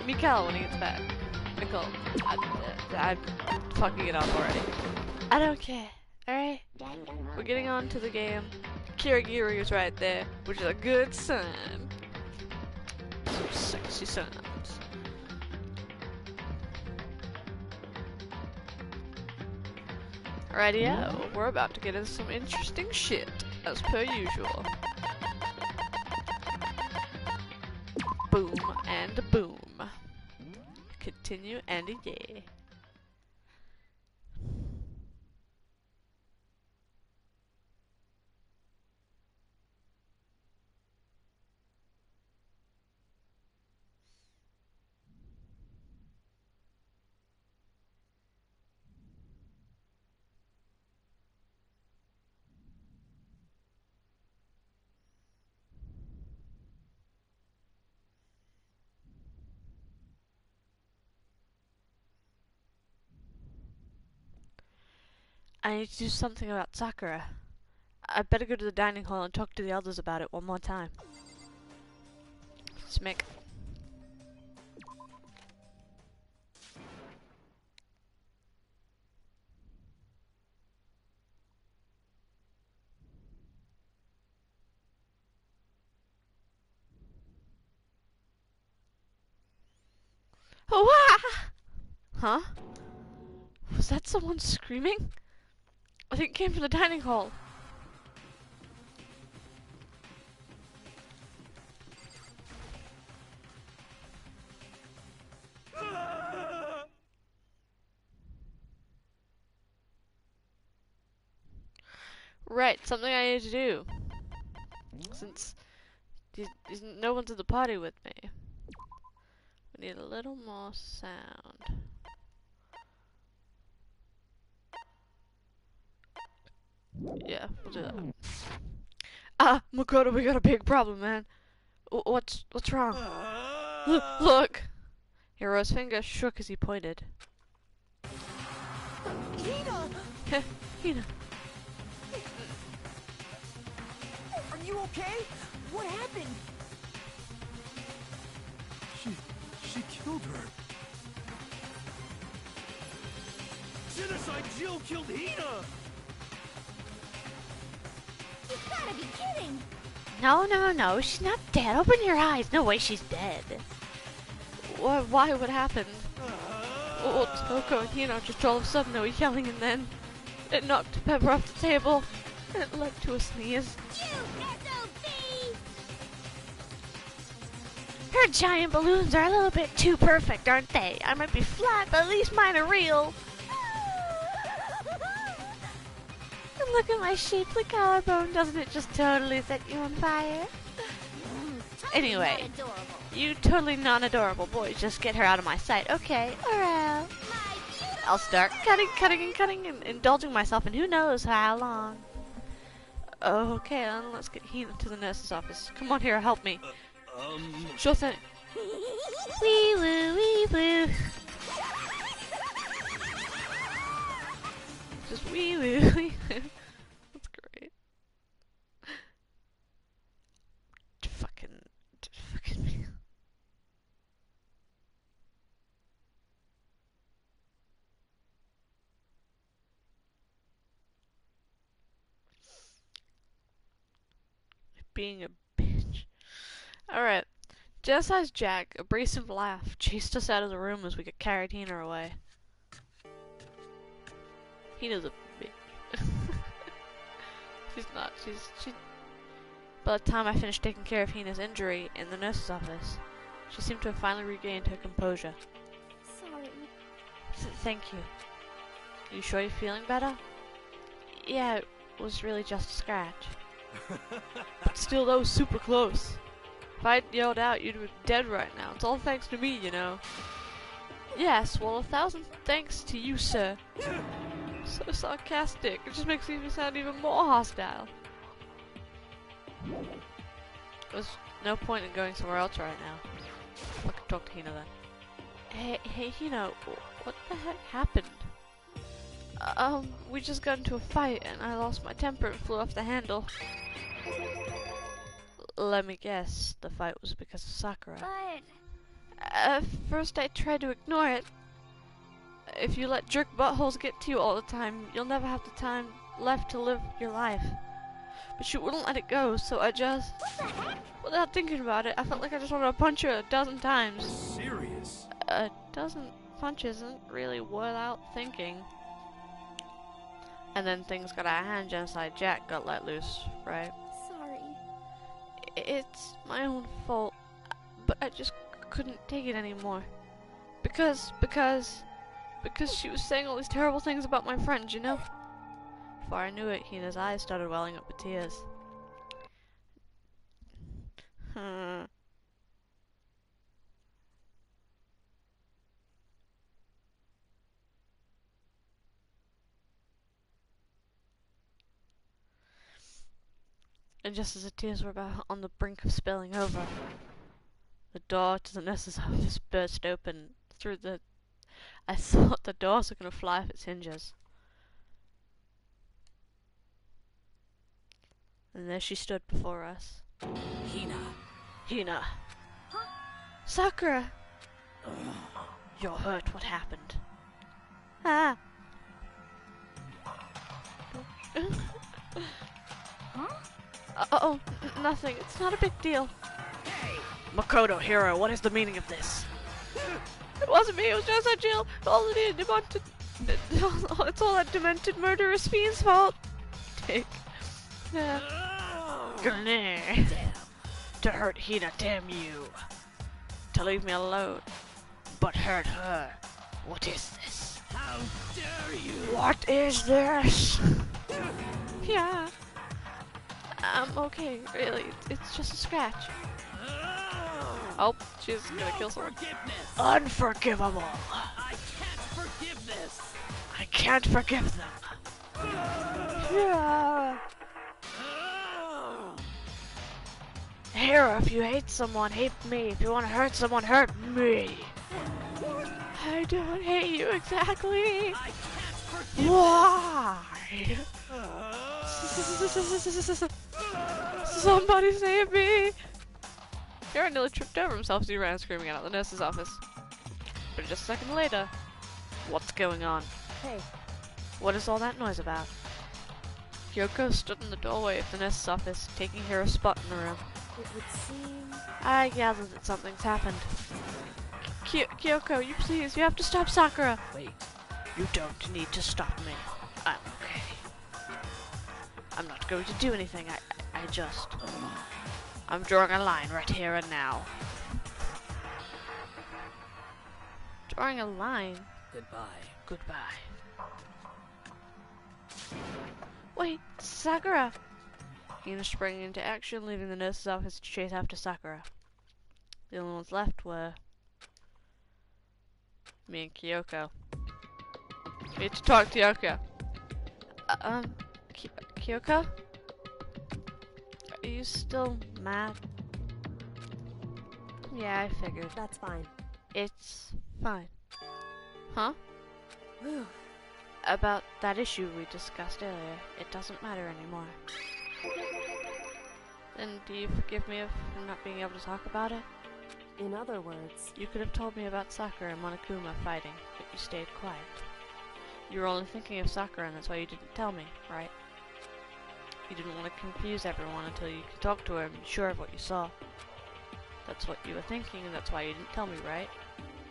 Mikkel when he gets back. Mikkel. I'm fucking it up already. I don't care. Alright? We're getting on to the game. Kirigiri is right there, which is a good sign. Some sexy signs. Rightio, we're about to get into some interesting shit, as per usual. Boom and boom. Continue and yeah. I need to do something about Sakura. I better go to the dining hall and talk to the others about it one more time. Smick. Oh, huh? Was that someone screaming? I think it came from the dining hall. Right, something I need to do. Since no one's at the party with me. We need a little more sound. Yeah, we'll do that. Ah, Makoto, we got a big problem, man. What's wrong? Look! Hiro's finger shook as he pointed. Hina! Hina. Are you okay? What happened? She killed her. Genocide Jill killed Hina! You gotta be kidding! No, she's not dead. Open your eyes. No way she's dead. Why? What happened? Well, Toko and Hino just all of a sudden they were yelling and then it knocked Pepper off the table and it led to a sneeze. You SOB! Her giant balloons are a little bit too perfect, aren't they? I might be flat, but at least mine are real. And look at my shapely collarbone. Doesn't it just totally set you on fire? Anyway, you totally non-adorable boys, just get her out of my sight. Okay, alright. I'll start cutting and indulging myself in who knows how long. Okay, then let's get Hina to the nurse's office. Come on here, help me. Sure thing. Wee woo, wee woo. Just wee woo, wee woo. That's great. Fucking me. Being a bitch. Alright. Just as Jack, abrasive laugh, chased us out of the room as we carried Hina away. Hina's a bitch. She's not. She. By the time I finished taking care of Hina's injury in the nurse's office, she seemed to have finally regained her composure. Sorry. Thank you. You sure you're feeling better? Yeah, it was really just a scratch. But still, that was super close. If I'd yelled out, you'd be dead right now. It's all thanks to me, you know. Yes, well, 1,000 thanks to you, sir. So sarcastic. It just makes me sound even more hostile. There's no point in going somewhere else right now. I could talk to Hina then. Hey, Hina, what the heck happened? We just got into a fight and I lost my temper and flew off the handle. Let me guess, the fight was because of Sakura. But... At first I tried to ignore it. If you let jerk buttholes get to you all the time, you'll never have the time left to live your life. But she wouldn't let it go, so I just... Without thinking about it, I felt like I just wanted to punch her 12 times. Serious? 12 punches isn't really without thinking. And then things got out of hand. Genocide Jack got let loose, right? Sorry. It's my own fault, but I just couldn't take it anymore. Because she was saying all these terrible things about my friends, you know? Before I knew it, Hina's eyes started welling up with tears. And just as the tears were about on the brink of spilling over, the door to the nurse's office burst open. I thought the doors were going to fly off its hinges. And there she stood before us. Hina. Huh? Sakura! You're hurt. What happened? Ah. Huh? Nothing. It's not a big deal. Makoto, Hero, what is the meaning of this? It wasn't me, it was just that Jill. It's all that demented murderous fiend's fault. Take. Yeah. Damn. To hurt Hina, damn you. To leave me alone. But hurt her. What is this? How dare you? What is this? Yeah. I'm okay, really. It's just a scratch. Oh, she's gonna kill someone. Forgiveness. Unforgivable. I can't forgive this. I can't forgive them. Yeah. Hero, if you hate someone, hate me. If you want to hurt someone, hurt me. I don't hate you exactly. I can't forgive Why? Somebody save me! Hero nearly tripped over himself as he ran screaming out of the nurse's office. But just a second later, what's going on? Hey. What is all that noise about? Kyoko stood in the doorway of the nurse's office, taking Hero's spot in the room. It would seem... I gather that something's happened. Kyoko, you please, you have to stop Sakura! Wait. You don't need to stop me. I'm okay. I'm not going to do anything, I just... I'm drawing a line right here and now. Drawing a line? Goodbye. Wait, Sakura! Hina sprang into action, leaving the nurse's office to chase after Sakura. The only ones left were... me and Kyoko. We need to talk to Kyoko. Kyoko? Are you still mad? Yeah, I figured. That's fine. It's fine. Huh? Whew. About that issue we discussed earlier. It doesn't matter anymore. Then do you forgive me for not being able to talk about it? In other words... You could have told me about Sakura and Monokuma fighting, but you stayed quiet. You were only thinking of Sakura and that's why you didn't tell me, right? You didn't want to confuse everyone until you could talk to her and be sure of what you saw. That's what you were thinking and that's why you didn't tell me, right?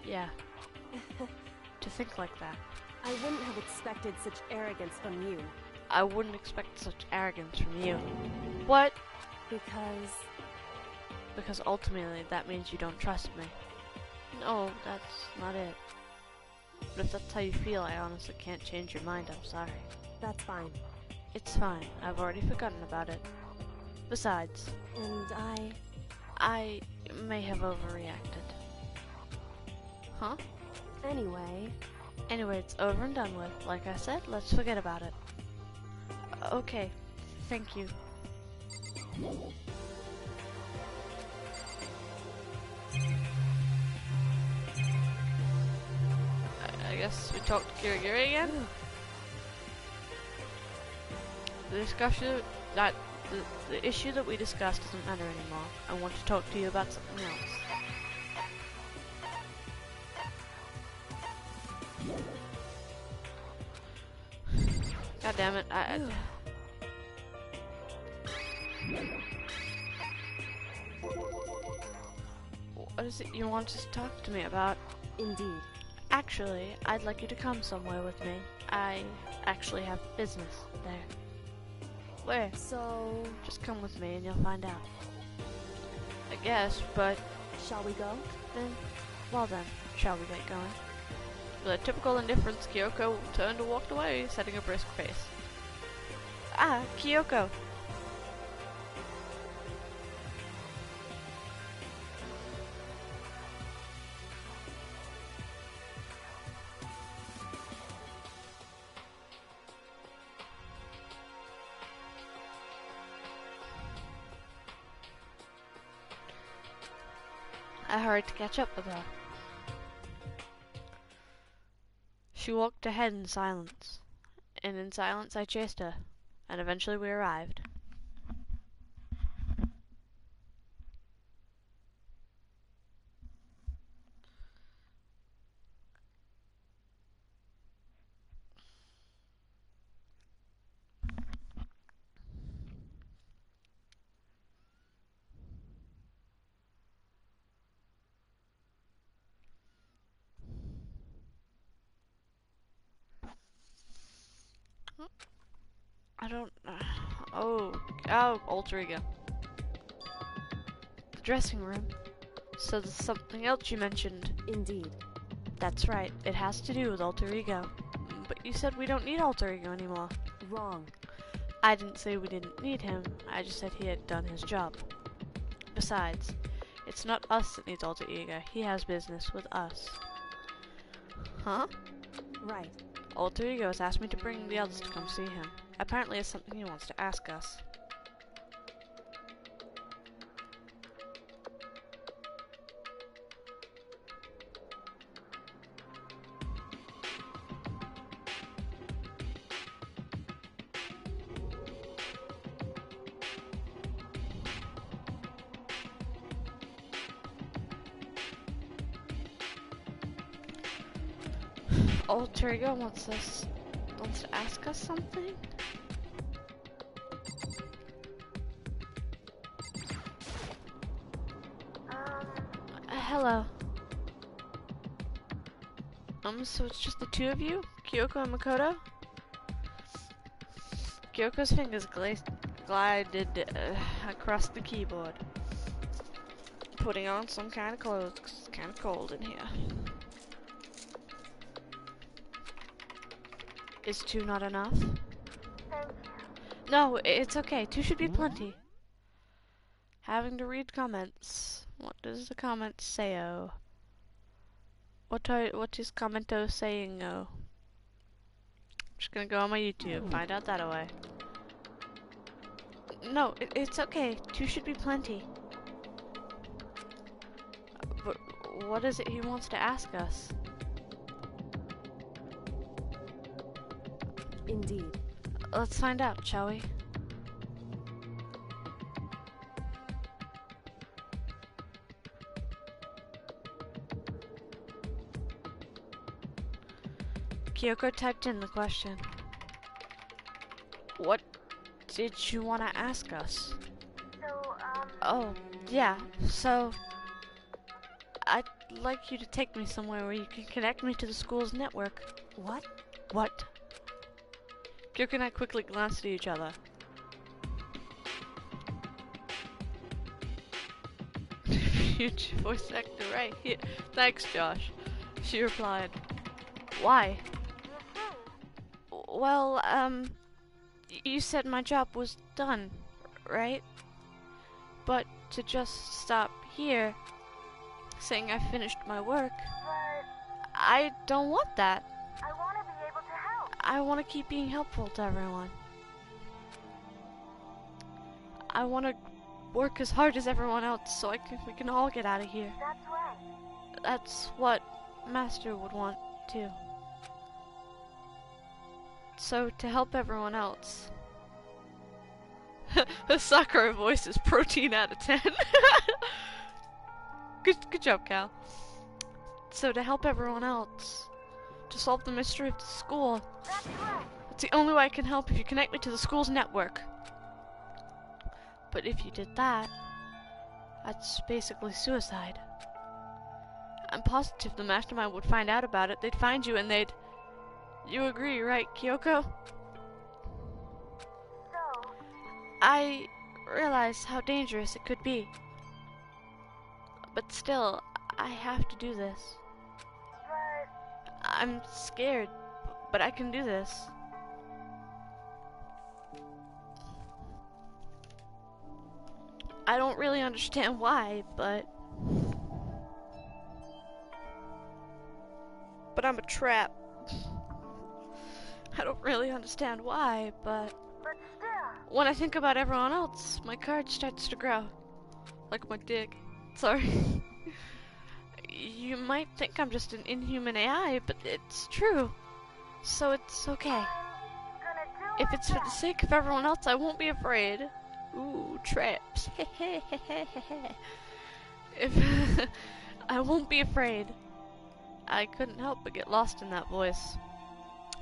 Yeah. To think like that. I wouldn't have expected such arrogance from you. I wouldn't expect such arrogance from you. What? Because ultimately that means you don't trust me. No, that's not it. But if that's how you feel, I honestly can't change your mind, I'm sorry. That's fine. It's fine, I've already forgotten about it. Besides... And I may have overreacted. Huh? Anyway, it's over and done with. Like I said, let's forget about it. Okay, thank you. I guess we talked to Kirigiri again? The discussion that the issue that we discussed doesn't matter anymore. I want to talk to you about something else. God damn it. What is it you want to talk to me about? Indeed. Actually, I'd like you to come somewhere with me. I actually have business there. Where? So, Just come with me and you'll find out. I guess, but shall we go? then, well then, shall we get going? With a typical indifference, Kyoko turned and walked away, setting a brisk pace. Ah, Kyoko! I hurried to catch up with her. She walked ahead in silence, and in silence I chased her, and eventually we arrived. I don't... oh, alter ego. The dressing room. So there's something else you mentioned. Indeed. That's right, it has to do with alter ego. But you said we don't need alter ego anymore. Wrong. I didn't say we didn't need him, I just said he had done his job. Besides, it's not us that needs alter ego, he has business with us. Huh? Right. Alter ego has asked me to bring the others to come see him. Apparently it's something he wants to ask us. Alter ego wants to ask us something? Hello. So it's just the two of you? Kyoko and Makoto? Kyoko's fingers glided across the keyboard, putting on some kind of clothes 'cause it's kind of cold in here. Is two not enough? No, it's okay. Two should be plenty. Having to read comments. What does the comment say? Oh, what is commento saying? Oh, I'm just gonna go on my YouTube, find out that away. No, it's okay. Two should be plenty. But what is it he wants to ask us? Indeed. Let's find out, shall we? Kyoko typed in the question. What did you want to ask us? Oh, yeah, so... I'd like you to take me somewhere where you can connect me to the school's network. What? What? Kyoko and I quickly glanced at each other. Future voice actor right here. Thanks, Josh. She replied. Why? Well, you said my job was done, right? But to just stop here, saying I finished my work, I don't want that. I want to be able to help. I want to keep being helpful to everyone. I want to work as hard as everyone else so we can all get out of here. That's right. That's what Master would want, too. So, to help everyone else... Her Sakura voice is protein out of 10. Good job, Cal. So, to help everyone else, to solve the mystery of the school, That's right. It's the only way I can help if you connect me to the school's network. But if you did that, that's basically suicide. I'm positive the mastermind would find out about it. They'd find you and they'd... You agree, right, Kyoko? So, I realize how dangerous it could be. But still, I have to do this. but I'm scared, but I can do this. I don't really understand why, but I'm a trap. I don't really understand why, but still, when I think about everyone else, my courage starts to grow. Like my dick. Sorry. You might think I'm just an inhuman AI, but it's true. So it's okay. gonna do If my it's for the best. sake of everyone else, I won't be afraid. Ooh, traps. If I won't be afraid. I couldn't help but get lost in that voice.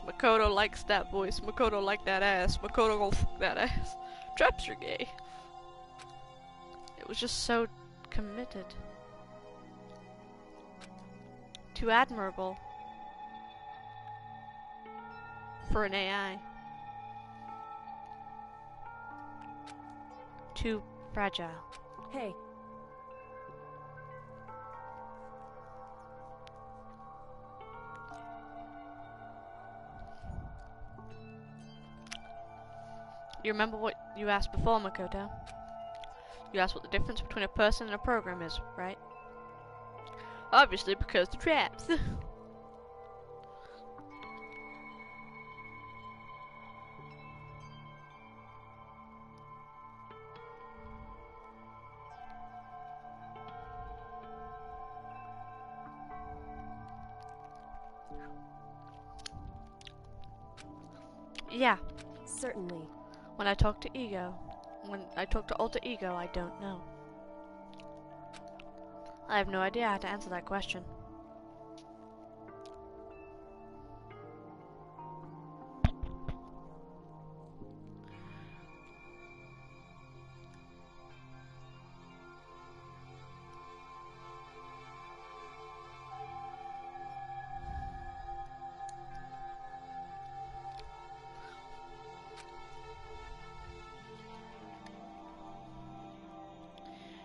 Makoto likes that voice. Makoto like that ass. Makoto go fuck that ass. Traps are gay. It was just so committed. Too admirable. For an AI. Too fragile. Hey, You remember what you asked before, Makoto? You asked what the difference between a person and a program is, right? Obviously, because the traps. Yeah, certainly. when I talk to Ego. When I talk to Alter Ego, I don't know. I have no idea how to answer that question.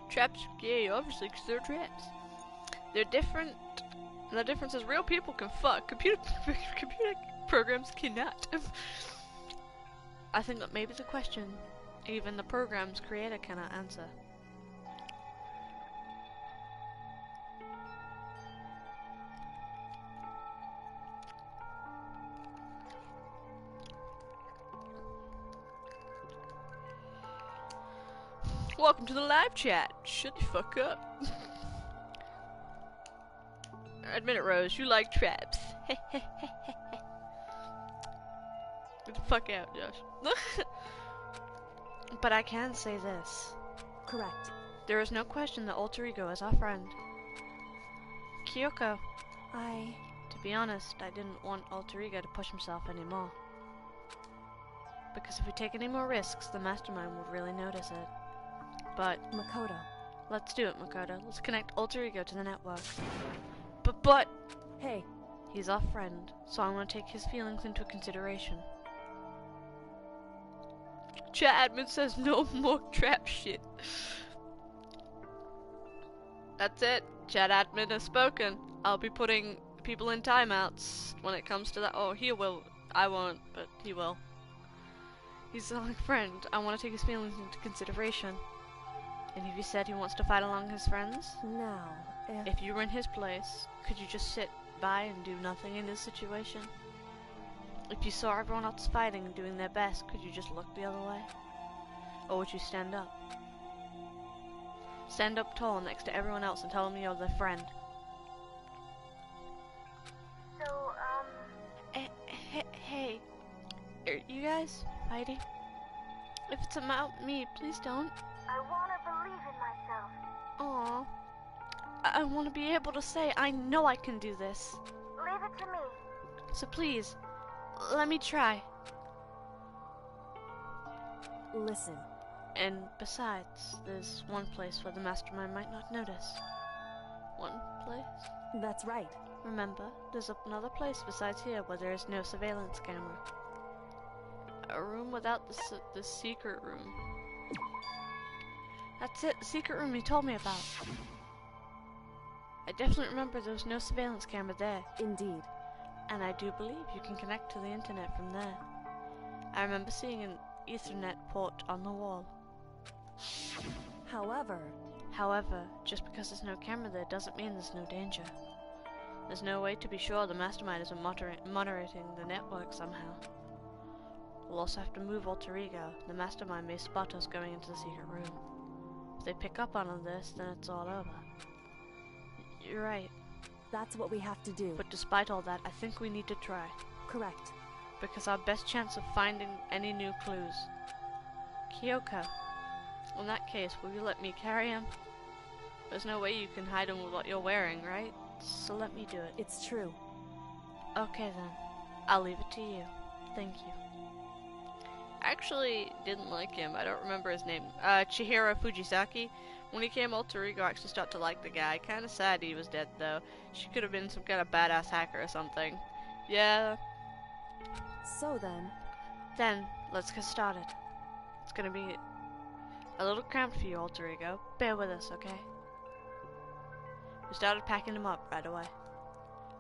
Traps are gay, obviously, because they're traps. They're different. And the difference is real people can fuck. Computer programs cannot. I think that maybe the question even the program's creator cannot answer. Welcome to the live chat. Shut the fuck up. Admit it, Rose. You like traps. Get the fuck out, Josh. But I can say this. Correct. There is no question that Alter Ego is our friend. Kyoko. To be honest, I didn't want Alter Ego to push himself anymore. Because if we take any more risks, the mastermind would really notice it. But Makoto. let's do it, Makoto. Let's connect Alter Ego to the network. But Hey, he's our friend, so I want to take his feelings into consideration. Chat admin says no more trap shit. That's it. Chat admin has spoken. I'll be putting people in timeouts when it comes to that. Oh, he will. I won't, but he will. He's a friend. I want to take his feelings into consideration. And if he said he wants to fight along his friends, now, if you were in his place, could you just sit by and do nothing in this situation? If you saw everyone else fighting and doing their best, could you just look the other way? Or would you stand up? Stand up tall next to everyone else and tell them you're their friend. So, Hey, are you guys fighting? If it's about me, please don't. I wanna believe in myself. Aww. I want to be able to say, I know I can do this. Leave it to me. So please, let me try. Listen. And besides, there's one place where the mastermind might not notice. One place? That's right. Remember, there's another place besides here where there is no surveillance camera. A room without the secret room. That's it, the secret room you told me about. I definitely remember there was no surveillance camera there. Indeed. And I do believe you can connect to the internet from there. I remember seeing an Ethernet port on the wall. However, just because there's no camera there doesn't mean there's no danger. There's no way to be sure the mastermind isn't monitoring the network somehow. We'll also have to move Alter Ego. The mastermind may spot us going into the secret room. If they pick up on this, then it's all over. You're right. That's what we have to do. But despite all that, I think we need to try. Correct. Because our best chance of finding any new clues. Kyoko. In that case, will you let me carry him? There's no way you can hide him with what you're wearing, right? So let me do it. It's true. Okay then. I'll leave it to you. Thank you. I actually didn't like him. I don't remember his name. Chihiro Fujisaki. When he came Alter Ego, I actually started to like the guy. Kinda sad he was dead though. She could have been some kind of badass hacker or something. Yeah. So then, let's get started. It's gonna be a little cramped for you, Alter Ego. Bear with us, okay? We started packing him up right away.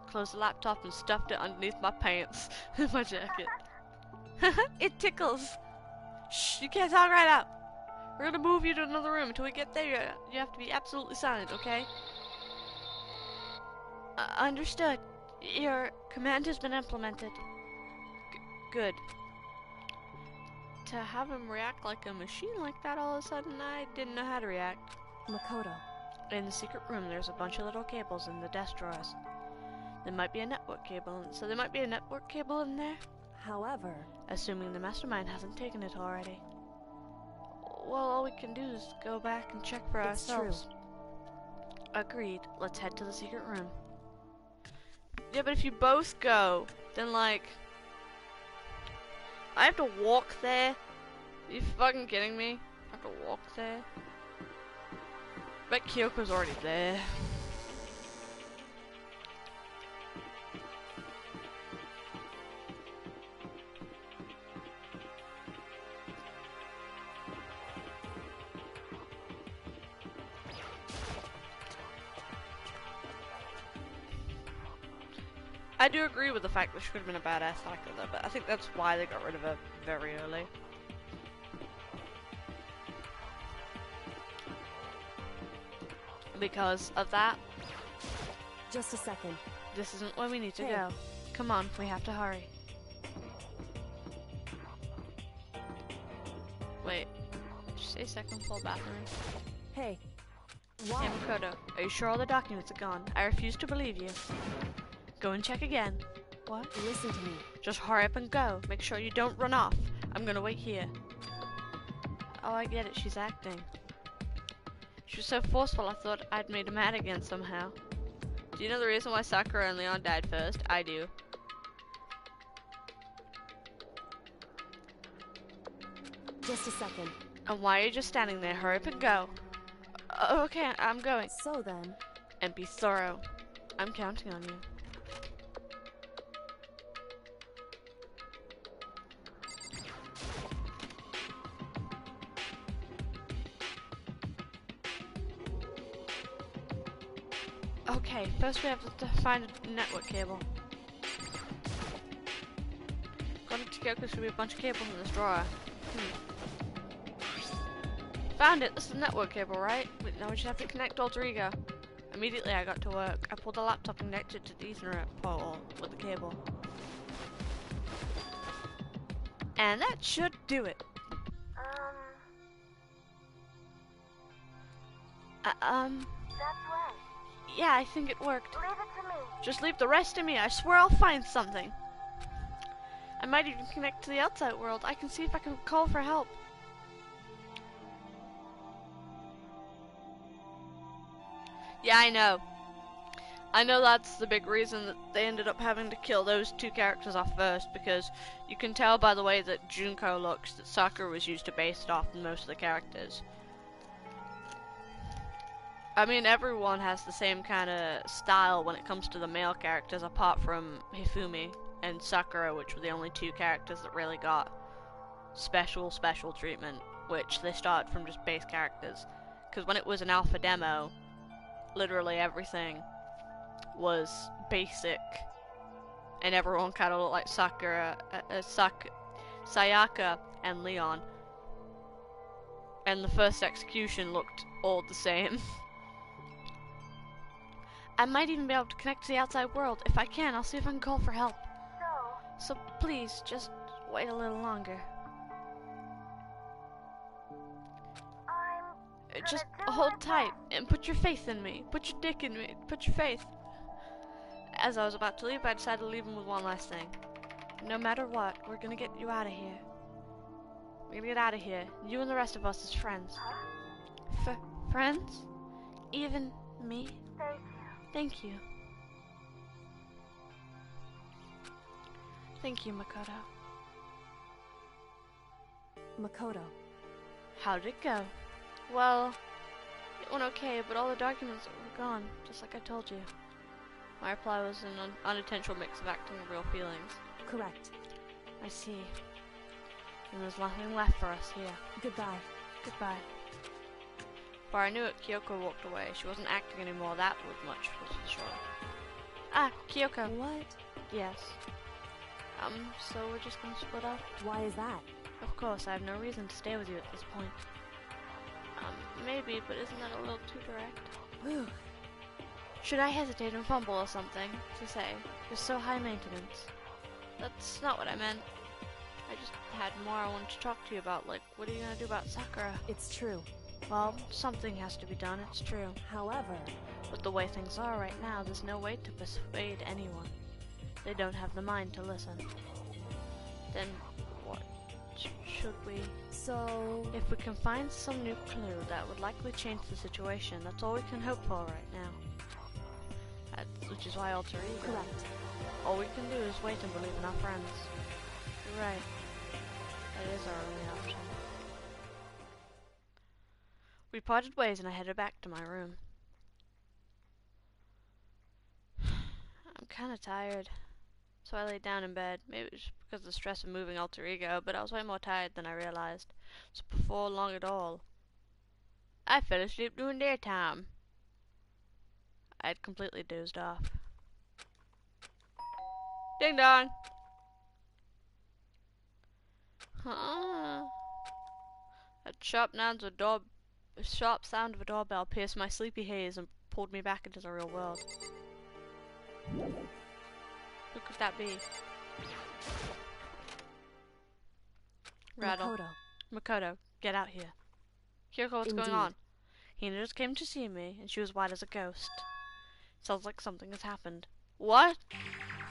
Closed the laptop and stuffed it underneath my pants. My jacket. It tickles. Shh, you can't talk right now. We're gonna move you to another room. Until we get there, you have to be absolutely silent, okay? Understood. Your command has been implemented. Good. To have him react like a machine like that all of a sudden, I didn't know how to react. Makoto. In the secret room, there's a bunch of little cables in the desk drawers. There might be a network cable, so there might be a network cable in there? However, assuming the mastermind hasn't taken it already. Well, all we can do is go back and check for ourselves. True. Agreed. Let's head to the secret room. Yeah, but if you both go, then like... I have to walk there? Are you fucking kidding me? I have to walk there? I bet Kyoko's already there. I do agree with the fact that she could have been a badass hacker though, but I think that's why they got rid of her very early. Because of that. Just a second. This isn't where we need to go. Come on, we have to hurry. Wait, did you say second floor bathroom? Hey. Why? Hey Makoto, are you sure all the documents are gone? I refuse to believe you. Go and check again. What? Listen to me. Just hurry up and go. Make sure you don't run off. I'm gonna wait here. Oh, I get it. She's acting. She was so forceful I thought I'd made her mad again somehow. Do you know the reason why Sakura and Leon died first? I do. Just a second. And why are you just standing there? Hurry up and go. Okay, I'm going. So then. And be thorough. I'm counting on you. Okay, first we have to find a network cable. According to Kyoko, there should be a bunch of cables in this drawer. Found it! This is the network cable, right? Wait, now we just have to connect Alter Ego. Immediately I got to work. I pulled the laptop and connected to the Ethernet port with the cable. And that should do it. That's right. Yeah, I think it worked. Leave it to me. Just leave the rest to me. I swear I'll find something. I might even connect to the outside world. I can see if I can call for help. Yeah, I know. I know that's the big reason that they ended up having to kill those two characters off first, because you can tell by the way that Junko looks that Sakura was used to base it off in most of the characters. I mean, everyone has the same kind of style when it comes to the male characters, apart from Hifumi and Sakura, which were the only two characters that really got special treatment, which they started from just base characters. Because when it was an alpha demo, literally everything was basic, and everyone kind of looked like Sakura, Sayaka, and Leon. And the first execution looked all the same. I might even be able to connect to the outside world. If I can, I'll see if I can call for help. So please, just wait a little longer. Just hold tight and put your faith in me. Put your dick in me. Put your faith. As I was about to leave, I decided to leave him with one last thing. No matter what, we're gonna get you out of here. We're gonna get out of here. You and the rest of us as friends. Friends? Even me? Thank you. Thank you, Makoto. Makoto. How'd it go? Well, it went okay, but all the documents were gone, just like I told you. My reply was an unintentional mix of acting and real feelings. Correct. I see. And there's nothing left for us here. Goodbye. Goodbye. Before I knew it, Kyoko walked away. She wasn't acting anymore, that was much for sure. Ah, Kyoko. What? Yes. So we're just gonna split up? Why is that? Of course, I have no reason to stay with you at this point. Maybe, but isn't that a little too direct? Should I hesitate and fumble or something to say? You're so high maintenance. That's not what I meant. I just had more I wanted to talk to you about, like, what are you gonna do about Sakura? It's true. Well, something has to be done, it's true. However... But the way things are right now, there's no way to persuade anyone. They don't have the mind to listen. Then, what should we... So... If we can find some new clue that would likely change the situation, that's all we can hope for right now. Which is why alter ego. Correct. All we can do is wait and believe in our friends. You're right. That is our only option. We parted ways and I headed back to my room. I'm kinda tired. So I laid down in bed. Maybe it was because of the stress of moving alter ego, but I was way more tired than I realized. So before long at all, I fell asleep during daytime. I had completely dozed off. Ding dong! A sharp sound of a doorbell pierced my sleepy haze and pulled me back into the real world. Who could that be? Rattle. Makoto, get out here. Kyoko, what's going on? Hina just came to see me, and she was white as a ghost. Sounds like something has happened. What?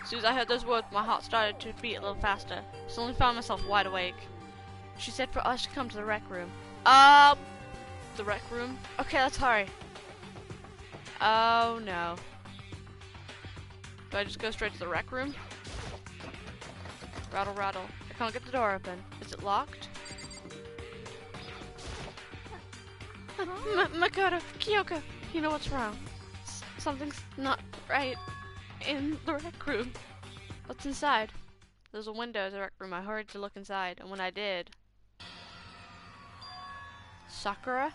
As soon as I heard those words, my heart started to beat a little faster. I suddenly found myself wide awake. She said for us to come to the rec room. The rec room? Okay, let's hurry. Oh no. Do I just go straight to the rec room? Rattle, rattle. I can't get the door open. Is it locked? Makoto, Kyoko, you know what's wrong. Something's not right in the rec room. What's inside? There's a window in the rec room. I hurried to look inside, and when I did... Sakura?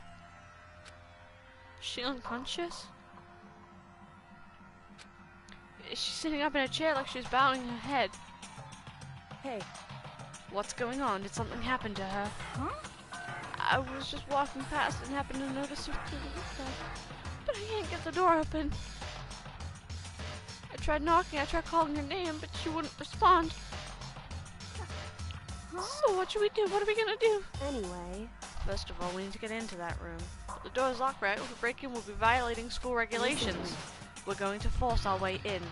Is she unconscious? Is she sitting up in a chair like she's bowing her head? Hey. What's going on? Did something happen to her? Huh? I was just walking past and happened to notice her through the window. But I can't get the door open. I tried knocking, I tried calling her name, but she wouldn't respond. So what should we do? What are we gonna do? Anyway... First of all, we need to get into that room. But the door is locked, right? If we break in, we'll be violating school regulations. We're going to force our way in.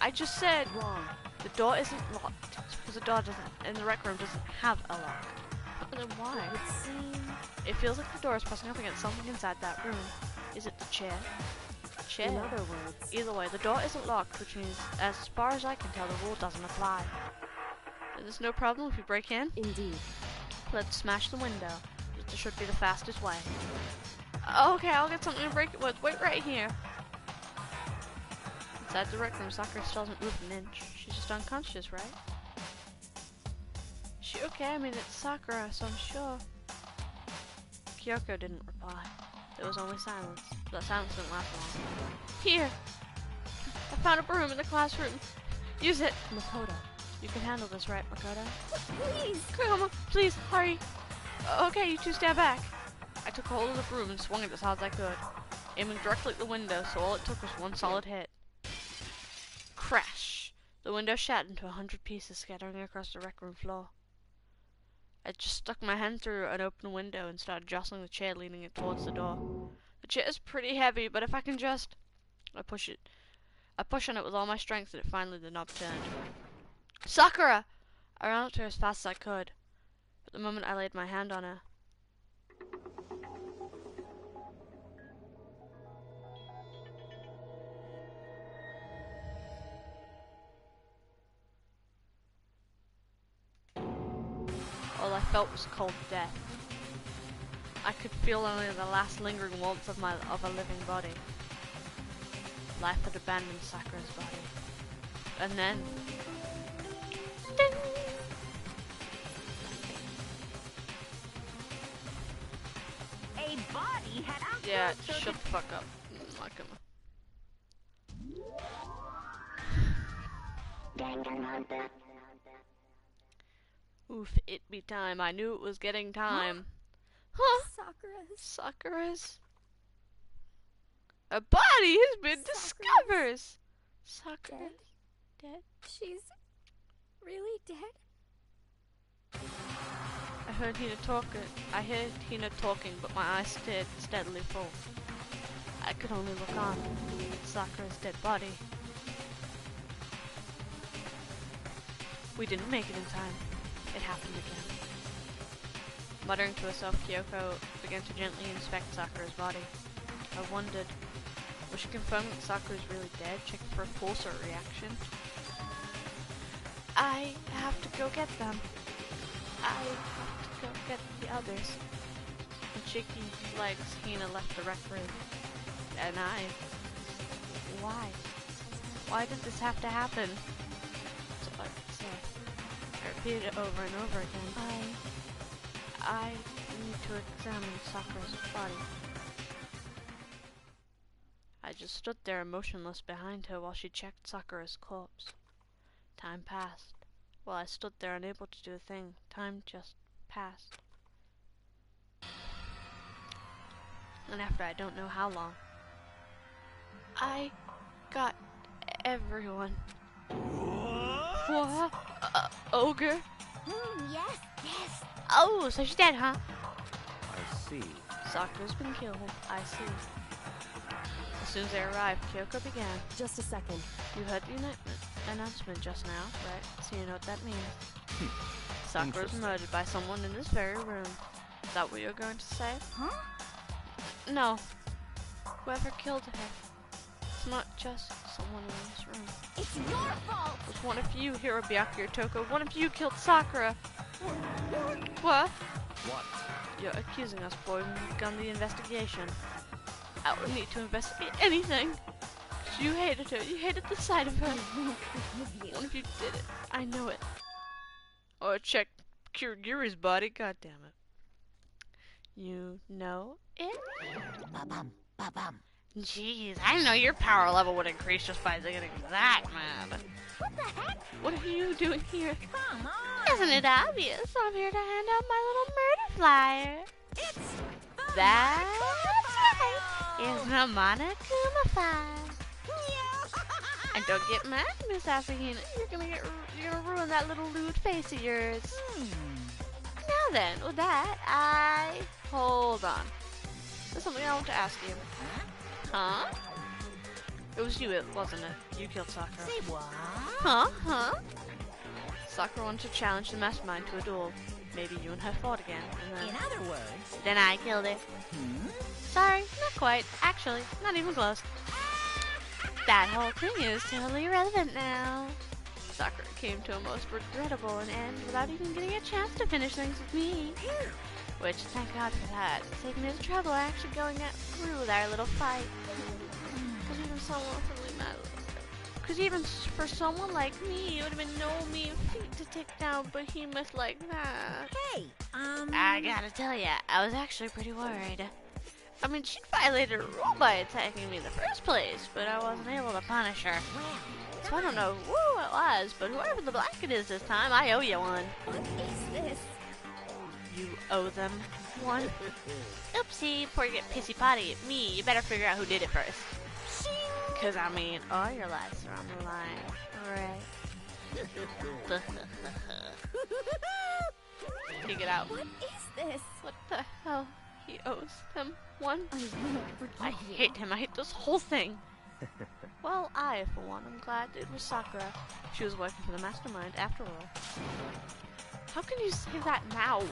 I just said... Wrong. The door isn't locked. It's because the door doesn't... And the rec room doesn't have a lock. But then why? It feels like the door is pressing up against something inside that room. Is it the chair? chair. In other words, Either way, the door isn't locked, which means, as far as I can tell, the rule doesn't apply. There's no problem if we break in. indeed. Let's smash the window. This should be the fastest way. Okay, I'll get something to break it with. Wait right here. Inside the rec room, Sakura still hasn't moved an inch. She's just unconscious, right? Is she okay? I mean, it's Sakura, so I'm sure. Kyoko didn't reply. There was only silence. That silence didn't last long. Here! I found a broom in the classroom. Use it! Makoto. You can handle this, right, Makoto? Please. Come on, please, hurry! Okay, you two stand back. I took hold of the broom and swung it as hard as I could, aiming directly at the window, so all it took was one solid hit. Crash! The window shattered into 100 pieces, scattering across the rec room floor. I just stuck my hand through an open window and started jostling the chair, leaning it towards the door. The chair is pretty heavy, but if I can just... I push on it with all my strength, and finally the knob turned. Sakura! I ran up to her as fast as I could, but the moment I laid my hand on her, all I felt was cold death. I could feel only the last lingering warmth of a living body. Life had abandoned Sakura's body. And then... Ding! A body had outgrown. Yeah, shut the fuck up. I'm not gonna... Danganronpa. Oof, it be time. I knew it was getting time. Huh? Sakura's... A body has been discovered! Sakura's dead? She's really dead? I heard Hina talking, but my eyes stared steadily full. I could only look on. Sakura's dead body. We didn't make it in time. It happened again. Muttering to herself, Kyoko began to gently inspect Sakura's body. I wondered, was she confirming that Sakura is really dead, checking for a pulse or a reaction? I have to go get them. I have to go get the others. With shaky legs, Hina left the rec room. And why? Why did this have to happen? That's all I could say. I repeated it over and over again. I need to examine Sakura's body. I just stood there motionless behind her while she checked Sakura's corpse. Time passed. While I stood there unable to do a thing, time just passed. And after I don't know how long, I got everyone. What? Ogre? Yes. Oh, so she's dead, huh? I see. Sakura's been killed. I see. As soon as they arrived, Kyoko began. Just a second. You heard the announcement just now, right? So you know what that means. Sakura's Interesting. murdered by someone in this very room. Is that what you're going to say? Huh? No. Whoever killed her. It's not just someone in this room. It's your fault. It was one of you, Hirobyaki or Toko. One of you killed Sakura. What? What? You're accusing us before we've begun the investigation. I don't need to investigate anything. 'Cause you hated her. You hated the sight of her. One of you did it. I know it. Or check Kirigiri's body. God damn it. You know it? Ba-bum, ba-bum. Jeez, I didn't know your power level would increase just by getting that mad. What the heck? What are you doing here? Come on. Isn't it obvious? I'm here to hand out my little murder flyer. It's the That's Monokuma right. file. It's the Monokuma file. Yeah. And don't get mad, Miss Asahina. You're gonna ruin that little lewd face of yours. Now then, with that, hold on. There's something I want to ask you. Huh? It was you, wasn't it? You killed Sakura. Say what? Huh? Sakura wanted to challenge the mastermind to a duel. Maybe you and her fought again, and In other words, then I killed her. Sorry, not quite. Actually, not even close. That whole thing is totally irrelevant now. Sakura came to a most regrettable an end without even getting a chance to finish things with me. Which, thank God for that, saved me the trouble of actually going through with our little fight. Because even for someone like me, it would have been no mean feat to take down behemoth like that. Hey, I gotta tell ya, I was actually pretty worried. I mean, she violated a rule by attacking me in the first place, but I wasn't able to punish her. So I don't know who it was, but whoever the blanket is this time, I owe you one. What is this? You owe them one? Oopsie, before you get pissy potty at me, you better figure out who did it first. Cause I mean, all your lives are on the line, alright? Take it out. What is this? What the hell? He owes them one? I won't forgive I you. hate him. I hate this whole thing. Well, for one, am glad it was Sakura. She was working for the mastermind after all. How can you say that now?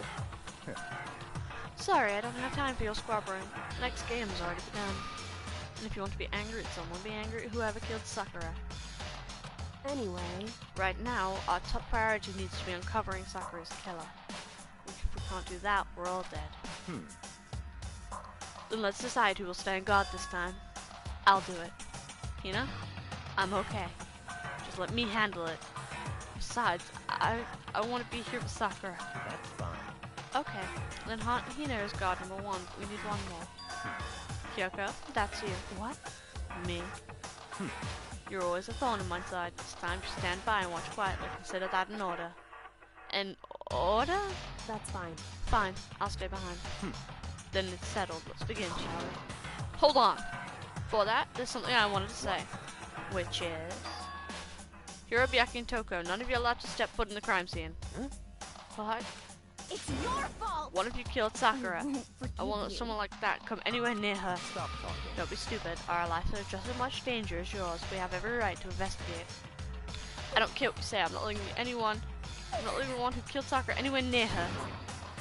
Sorry, I don't have time for your squabbling. Next game has already begun. And if you want to be angry at someone, be angry at whoever killed Sakura. Anyway, Right now, our top priority needs to be uncovering Sakura's killer. If we can't do that, we're all dead. Then let's decide who will stand guard this time. I'll do it. Hina? I'm okay. Just let me handle it. Besides, I want to be here with Sakura. That's fine. Okay, then Hina is guard number one. We need one more. Kyoko, that's you. What? Me. You're always a thorn in my side. It's time to stand by and watch quietly. Consider that an order. An order? that's fine. Fine, I'll stay behind. Then it's settled. Let's begin, shall we? Hold on! Before that, there's something I wanted to say. Which is... Hirobiaki and Toko, none of you are allowed to step foot in the crime scene. What? It's your fault! One of you killed Sakura. I won't I won't let forgive someone like that come anywhere near her. Stop talking. Don't be stupid. Our lives are just as much danger as yours. We have every right to investigate. I don't care what you say. I'm not letting anyone who killed Sakura anywhere near her.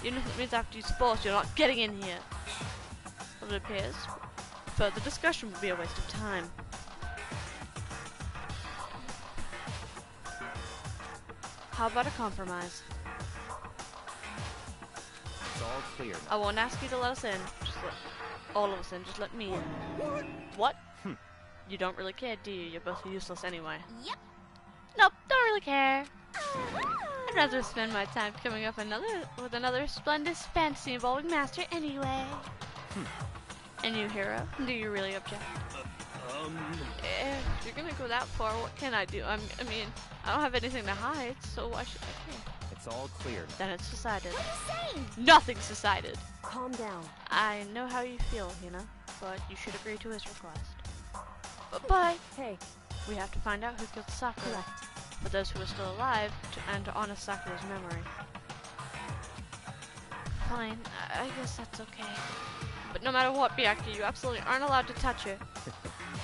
Even if it means I have to use force, you're not getting in here. As it appears, further discussion would be a waste of time. How about a compromise? It's all clear I now. won't ask you to let us in. Just let all of us in. Just let me in. What? You don't really care, do you? You're both useless anyway. Yep. Nope, don't really care. I'd rather spend my time coming up with another splendid fantasy involving Master anyway. And you, Hero, do you really object? If you're gonna go that far, what can I do? I mean, I don't have anything to hide, so why should I care? It's all clear now. Then it's decided. What are you saying? Nothing's decided. Calm down. I know how you feel, Hina, but you should agree to his request. But Hey, we have to find out who killed Sakura. correct. For those who are still alive, and to honor Sakura's memory. Fine, I guess that's okay. But no matter what, Byaki, you absolutely aren't allowed to touch her.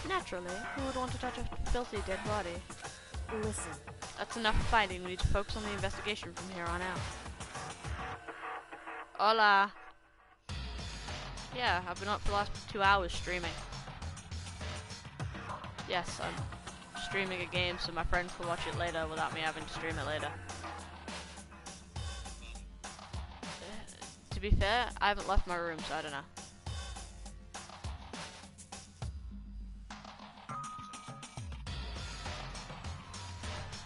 Naturally, who would want to touch a filthy dead body? Listen, That's enough fighting. We need to focus on the investigation from here on out. Hola. Yeah, I've been up for the last 2 hours streaming. Yes, I'm streaming a game so my friends can watch it later without me having to stream it later. To be fair, I haven't left my room, so I don't know.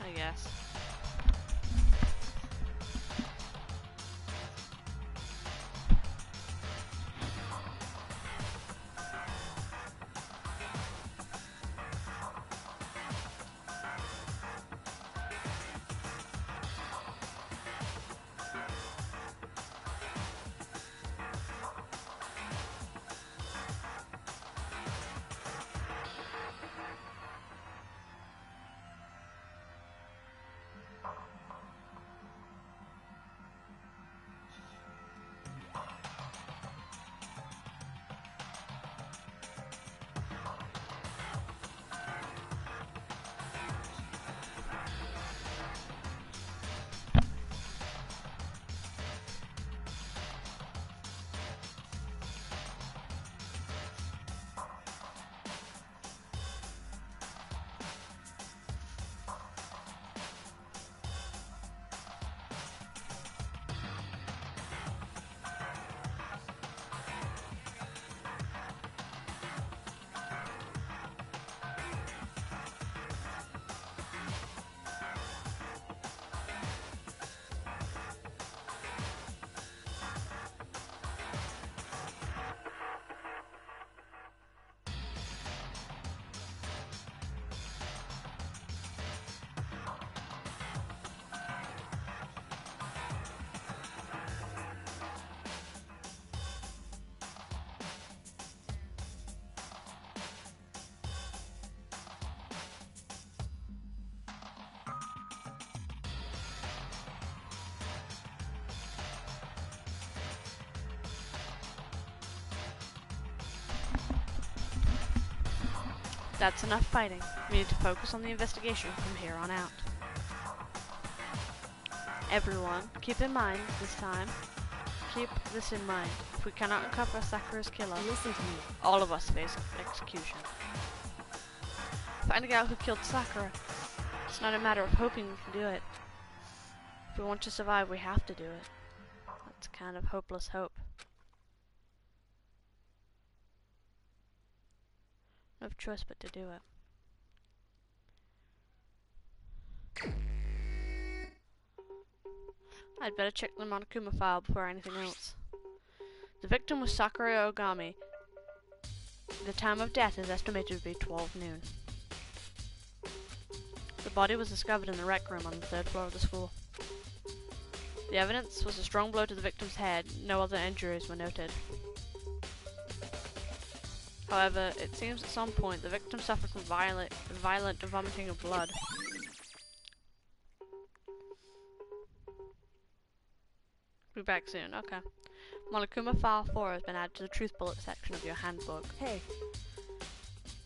I guess. That's enough fighting. We need to focus on the investigation from here on out. Everyone, keep in mind this time. Keep this in mind. If we cannot uncover Sakura's killer, Listen to me. all of us face execution. Finding out who killed Sakura. It's not a matter of hoping we can do it. If we want to survive, we have to do it. That's kind of hopeless hope. No choice but to do it. I'd better check the Monokuma file before anything else. The victim was Sakura Ogami. The time of death is estimated to be 12 noon. The body was discovered in the rec room on the 3rd floor of the school. The evidence was a strong blow to the victim's head. No other injuries were noted. However, it seems at some point the victim suffered from violent vomiting of blood. Be back soon, okay. Monokuma File 4 has been added to the truth bullet section of your handbook. Hey.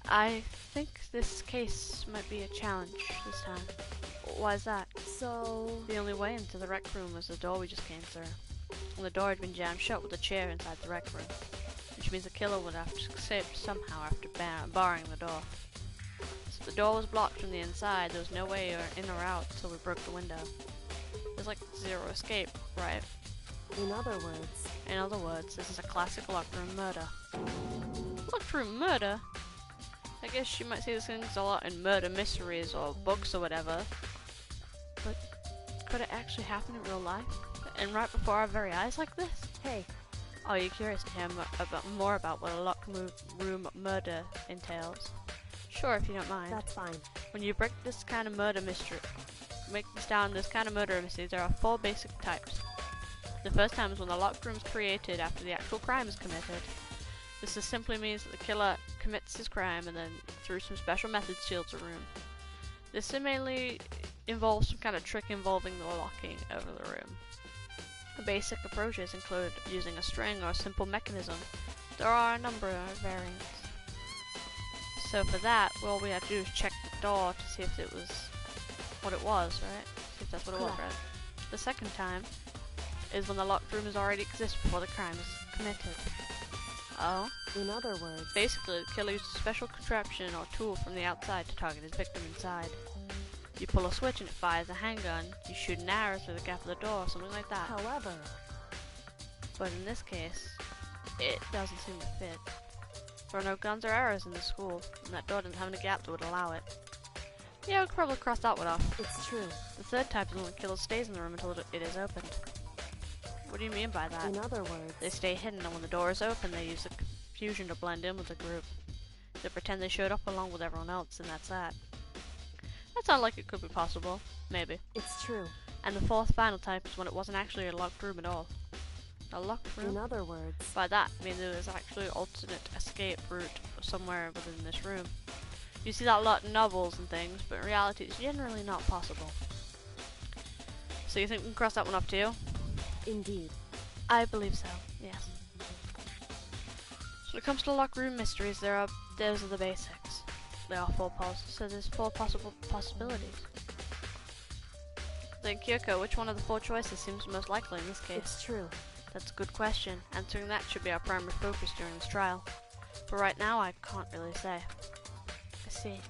I think this case might be a challenge this time. Why is that? So... The only way into the rec room was the door we just came through. And the door had been jammed shut with a chair inside the rec room. Which means the killer would have to escape somehow after barring the door. So if the door was blocked from the inside, there was no way in or out until we broke the window. There's like zero escape, right? In other words, this is a classic locked room murder. Locked room murder? I guess you might see these things a lot in murder mysteries or books or whatever. But could it actually happen in real life? And right before our very eyes like this? Hey. Are you curious to hear more about what a locked room murder entails? Sure, if you don't mind. That's fine. When you break this kind of murder mystery, there are 4 basic types. The first time is when the locked room is created after the actual crime is committed. This just simply means that the killer commits his crime and then, through some special methods, shields a room. This mainly involves some kind of trick involving the locking over the room. Basic approaches include using a string or a simple mechanism. There are a number of variants. So for that, all we have to do is check the door to see if it was what it was, right? See if that's what it was, right? The second time is when the locked room has already existed before the crime is committed. Oh? In other words... Basically, the killer used a special contraption or tool from the outside to target his victim inside. You pull a switch and it fires a handgun. You shoot an arrow through the gap of the door or something like that. However... But in this case, it doesn't seem to fit. There are no guns or arrows in the school, and that door doesn't have any gap that would allow it. Yeah, we could probably cross that one off. It's true. The third type is when the killer stays in the room until it is opened. What do you mean by that? In other words... They stay hidden, and when the door is open, they use the confusion to blend in with the group. They pretend they showed up along with everyone else, and that's that. That sounds like it could be possible. Maybe. It's true. And the fourth final type is when it wasn't actually a locked room at all. A locked room? In other words... By that, I mean there was actually an alternate escape route somewhere within this room. You see that a lot in novels and things, but in reality it's generally not possible. So you think we can cross that one off too? Indeed. I believe so, yes. So when it comes to locked room mysteries, those are the basics. There are 4 so there's 4 possible possibilities. Then Kyoko, which one of the 4 choices seems most likely in this case? It's true. That's a good question. Answering that should be our primary focus during this trial. But right now, I can't really say. I see.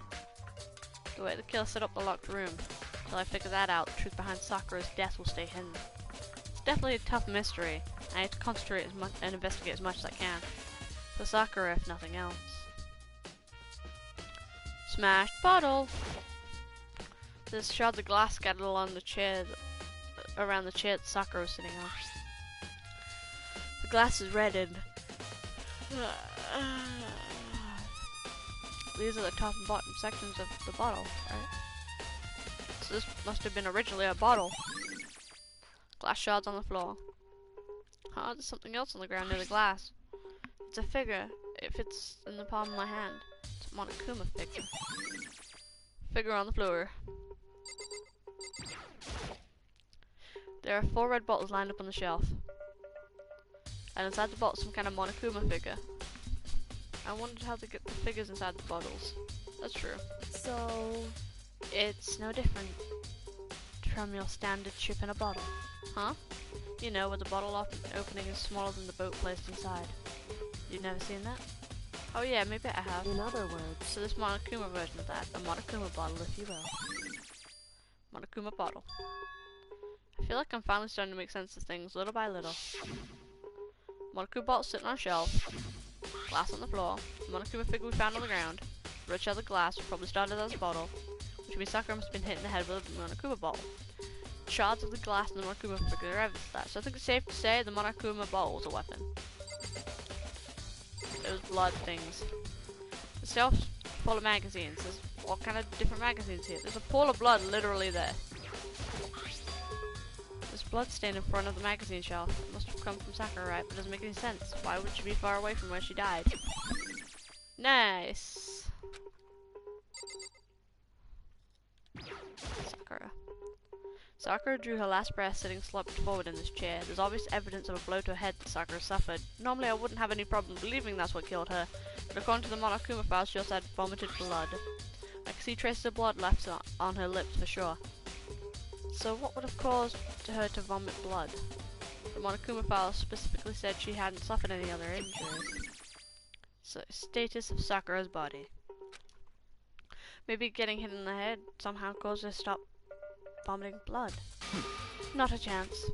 The way the killer set up the locked room. Till I figure that out, the truth behind Sakura's death will stay hidden. It's definitely a tough mystery. I need to concentrate and investigate as much as I can. For Sakura, if nothing else. Smashed bottle! There's shards of glass scattered along the chair, around the chair that Sakura was sitting on. The glass is red and... These are the top and bottom sections of the bottle, right? So this must have been originally a bottle. Glass shards on the floor. Huh, there's something else on the ground near the glass. It's a figure. It fits in the palm of my hand. It's a Monokuma figure. Figure on the floor. There are 4 red bottles lined up on the shelf. And inside the bottle some kind of Monokuma figure. I wondered how to get the figures inside the bottles. That's true. So, It's no different from your standard chip in a bottle. Huh? You know, where the bottle opening is smaller than the boat placed inside. You've never seen that? Oh yeah, maybe I have. in other words, So this Monokuma version of that. A Monokuma bottle, if you will. Monokuma bottle. I feel like I'm finally starting to make sense of things, little by little. Monokuma bottle sitting on a shelf. Glass on the floor. Monokuma figure we found on the ground. Red shell of glass, probably started as a bottle. Which means Sakura must have been hit in the head with a Monokuma bottle. Shards of the glass in the Monokuma figure are evidence of that. So I think it's safe to say the Monokuma bottle was a weapon. Those blood things. The shelf's full of magazines. There's all kind of different magazines here. There's a pool of blood literally there. There's blood stain in front of the magazine shelf. It must have come from Sakura, right? But it doesn't make any sense. Why would she be far away from where she died? Nice. Sakura. Sakura drew her last breath sitting slumped forward in this chair. There's obvious evidence of a blow to her head that Sakura suffered. Normally I wouldn't have any problem believing that's what killed her, but according to the Monokuma files she also had vomited blood. I can see traces of blood left on her lips for sure. So what would have caused her to vomit blood? The Monokuma files specifically said she hadn't suffered any other injuries. So, status of Sakura's body. Maybe getting hit in the head somehow caused her to stop vomiting blood. Not a chance.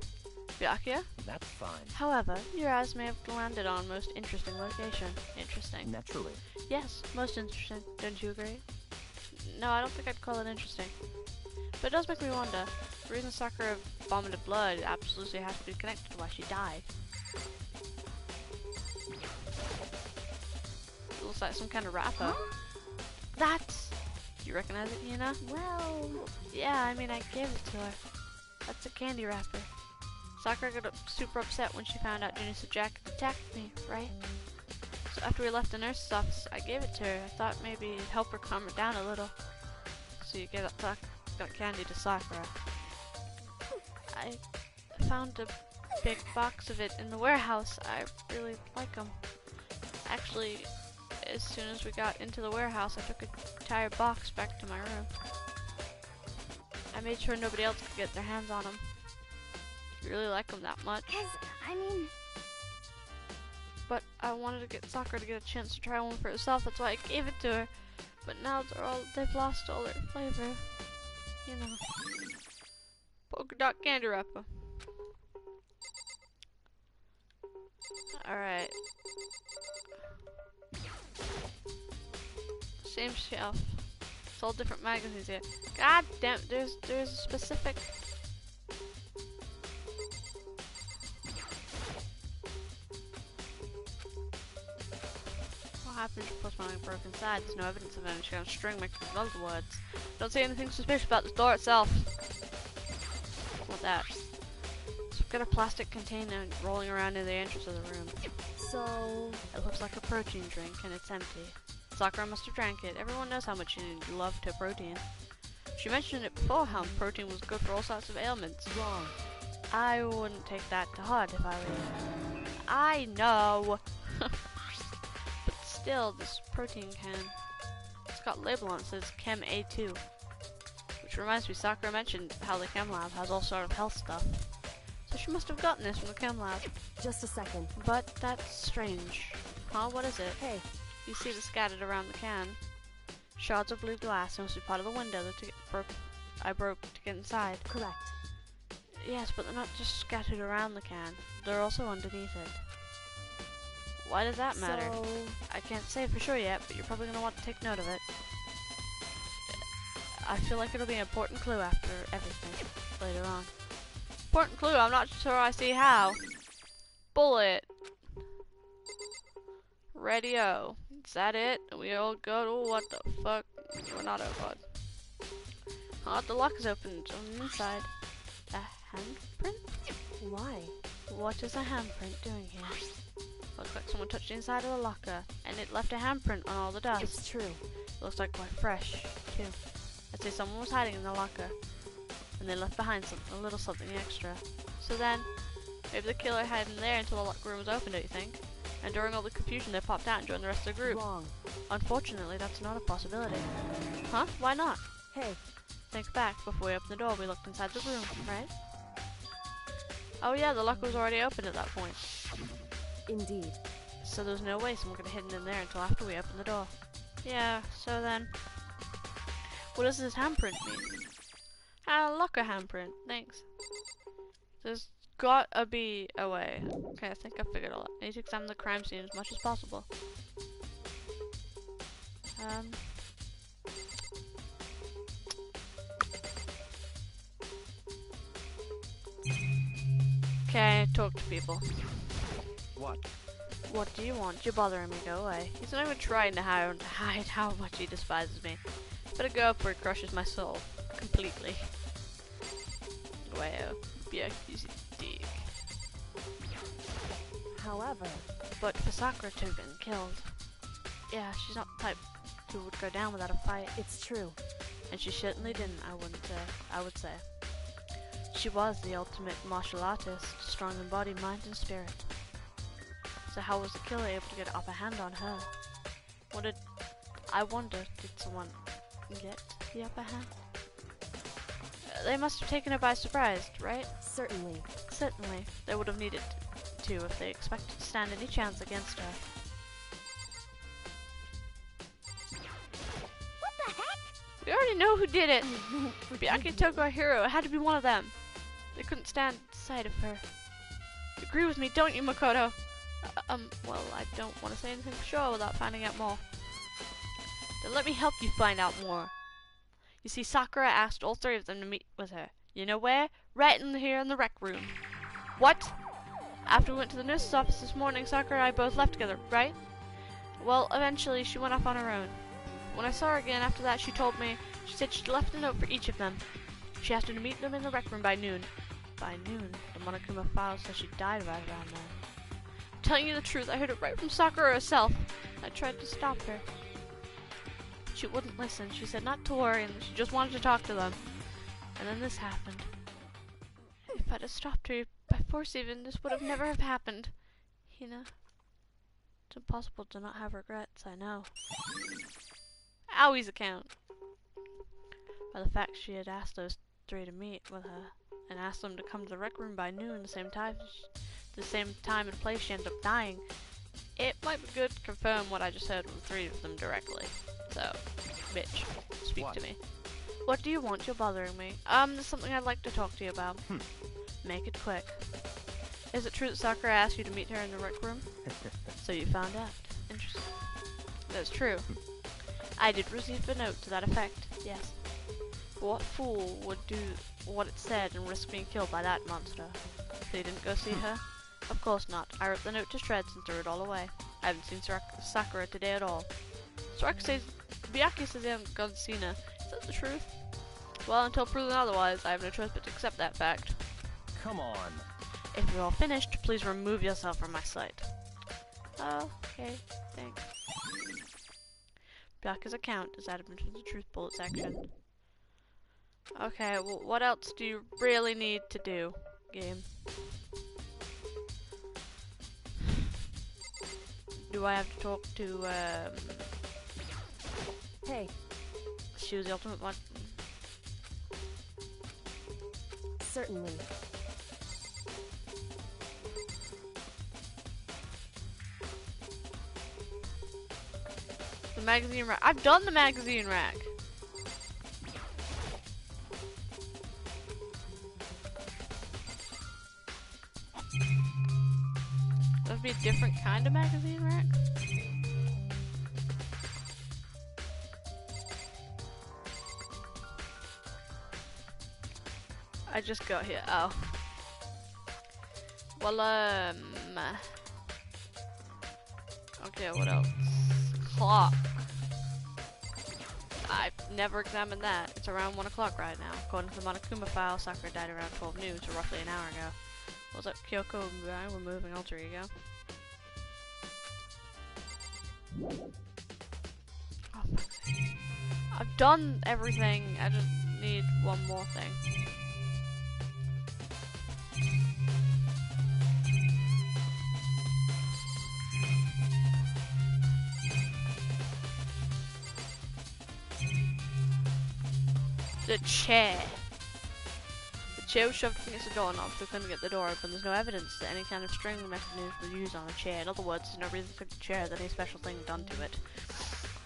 Byakuya? That's fine. However, your eyes may have landed on most interesting location. Interesting. Naturally. Yes, most interesting. Don't you agree? No, I don't think I'd call it interesting. But it does make me wonder. The reason Sakura vomited blood absolutely has to be connected to why she died. It looks like some kind of wrapper. That's... You recognize it, Yuna? well, Yeah, I mean, I gave it to her. That's a candy wrapper. Sakura got super upset when she found out Junior's Jack attacked me, right? So after we left the nurse's office, I gave it to her. I thought maybe it'd help her calm her down a little. So you gave that candy to Sakura. I found a big box of it in the warehouse. I really like them. Actually, as soon as we got into the warehouse, I took an entire box back to my room. I made sure nobody else could get their hands on them. You really like them that much. I mean, But I wanted to get Sakura to get a chance to try one for herself. That's why I gave it to her. But now they've lost all their flavor. You know. Polka dot candy wrapper. Alright. Same shelf. It's all different magazines here. God damn, there's a specific... What happened to post my broke inside? There's no evidence of any kind of string mixed with other words. Don't see anything suspicious about this door itself. What that? So we've got a plastic container rolling around in the entrance of the room. so, It looks like a protein drink and it's empty. Sakura must have drank it. Everyone knows how much you love to protein. She mentioned it before how protein was good for all sorts of ailments. wrong. I wouldn't take that to heart if I were you. I know! But still, this protein can... It's got a label on it that says Chem A2. Which reminds me, Sakura mentioned how the Chem Lab has all sort of health stuff. So she must have gotten this from the Chem Lab. Just a second. But that's strange. Huh? What is it? Hey, You see this scattered around the can. Shards of blue glass must be part of the window that I broke to get inside. correct. Yes, but they're not just scattered around the can. They're also underneath it. Why does that matter? So, I can't say for sure yet, but you're probably going to want to take note of it. I feel like it'll be an important clue after everything later on. Important clue? I'm not sure I see how. Bullet. Radio. Is that it? We all go to what the fuck? We're not out. Oh, the lock is open on the inside. A handprint? why? What is a handprint doing here? Looks like someone touched the inside of the locker, and it left a handprint on all the dust. It's true. Looks like quite fresh, too. I'd say someone was hiding in the locker, and they left behind a little something extra. So then, maybe the killer hid in there until the locker room was open, don't you think? And during all the confusion, they popped out and joined the rest of the group. Wrong. Unfortunately, that's not a possibility. Huh? Why not? Hey, Think back. Before we opened the door, we looked inside the room, right? Oh yeah, the locker was already open at that point. indeed. So there's no way someone could have hidden in there until after we opened the door. Yeah, so then... What does this handprint mean? Locker handprint, thanks. There's gotta be a way. Okay, I think I figured it out. I need to examine the crime scene as much as possible. Okay, talk to people. What? What do you want? You're bothering me, go away. He's not even trying to hide how much he despises me. Better go before he crushes my soul. Completely. Wow. Yeah, he's a dick. However, But for Sakura to have been killed, yeah, she's not the type who would go down without a fight. it's true. And she certainly didn't, I would say. She was the ultimate martial artist, strong in body, mind, and spirit. So how was the killer able to get an upper hand on her? I wonder, did someone get the upper hand? They must have taken her by surprise, right? Certainly. Certainly. They would have needed to if they expected to stand any chance against her. What the heck? We already know who did it! Byakuya took our hero. It had to be one of them. They couldn't stand the sight of her. You agree with me, don't you, Makoto? Well, I don't want to say anything for sure without finding out more. Then let me help you find out more. You see, Sakura asked all three of them to meet with her. You know where? Right in here in the rec room. What? After we went to the nurse's office this morning, Sakura and I both left together, right? Well, eventually she went off on her own. When I saw her again after that, she told me, she said she'd left a note for each of them. She asked her to meet them in the rec room by noon. By noon? The Monokuma file says she died right around then. Telling you the truth, I heard it right from Sakura herself. I tried to stop her. She wouldn't listen. She said not to worry and she just wanted to talk to them. And then this happened. If I'd have stopped her, by force even, this would have never have happened. Hina. It's impossible to not have regrets, I know. Awie's account. By the fact she had asked those three to meet with her and asked them to come to the rec room by noon the same time and place she ended up dying. It might be good to confirm what I just heard from the three of them directly. So, bitch, speak to me. What do you want? You're bothering me. There's something I'd like to talk to you about. Make it quick. Is it true that Sakura asked you to meet her in the rec room? So you found out. Interesting. That's true. I did receive a note to that effect, yes. But what fool would do what it said and risk being killed by that monster? So you didn't go see her? Of course not. I ripped the note to shreds and threw it all away. I haven't seen Sakura today at all. Byakuya says he hasn't gone to see her. Is that the truth? Well, until proven otherwise, I have no choice but to accept that fact. Come on. If you're all finished, please remove yourself from my sight. Okay, thanks. Byakuya's account is added into the truth bullet section. Okay, well, what else do you really need to do, game? Do I have to talk to, Hey, she was the ultimate one? certainly. The magazine rack. I've done the magazine rack! That would be a different kind of magazine rack? I just got here. Oh. Well, okay, what else? Clock. I've never examined that. It's around 1 o'clock right now. According to the Monokuma file, Sakura died around 12 noon, so roughly an hour ago. What's up, Kyoko and I? We're moving alter ego. Oh, fuck's sake. I've done everything. I just need one more thing. The chair. The chair was shoved against the doorknob so we couldn't get the door open. There's no evidence that any kind of string mechanism was used on the chair. In other words, there's no reason for the chair that any special thing done to it.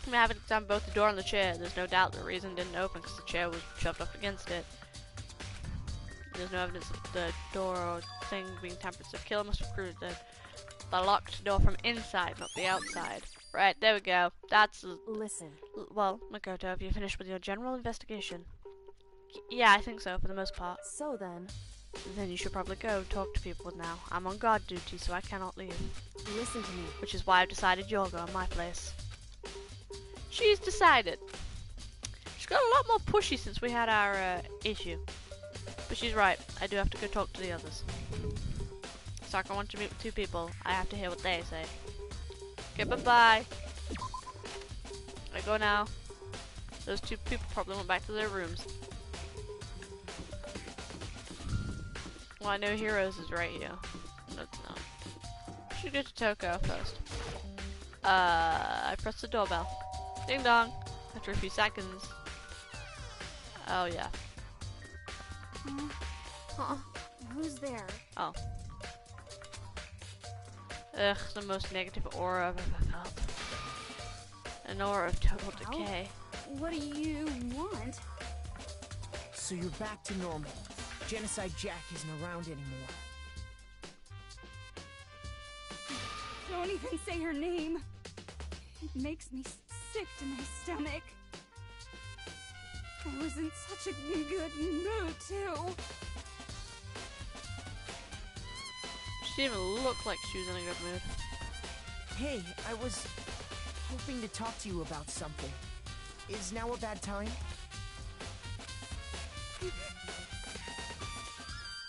I haven't examined both the door and the chair. There's no doubt the reason didn't open because the chair was shoved up against it. There's no evidence of the door or thing being tampered, so killer must have screwed the locked door from inside, not the outside. Right, there we go. That's... Listen. Well, Makoto, have you finished with your general investigation? Yeah, I think so, for the most part. So then... Then you should probably go talk to people now. I'm on guard duty, so I cannot leave. Listen to me. Which is why I've decided you'll go in my place. She's decided. She's got a lot more pushy since we had our issue. But she's right. I do have to go talk to the others. Sakura wants to meet with two people. I have to hear what they say. Okay, bye-bye. I go now. Those two people probably went back to their rooms. Well, I know Heroes is right here. No, it's not. We should go to Toko first. I press the doorbell. Ding dong. After a few seconds. Oh, yeah. Who's there? Oh. Ugh, the most negative aura I've ever felt. An aura of total decay. What do you want? So you're back to normal. Genocide Jack isn't around anymore. Don't even say her name. It makes me sick to my stomach. I was in such a good mood, too. She didn't even look like she was in a good mood. Hey, I was hoping to talk to you about something. Is now a bad time?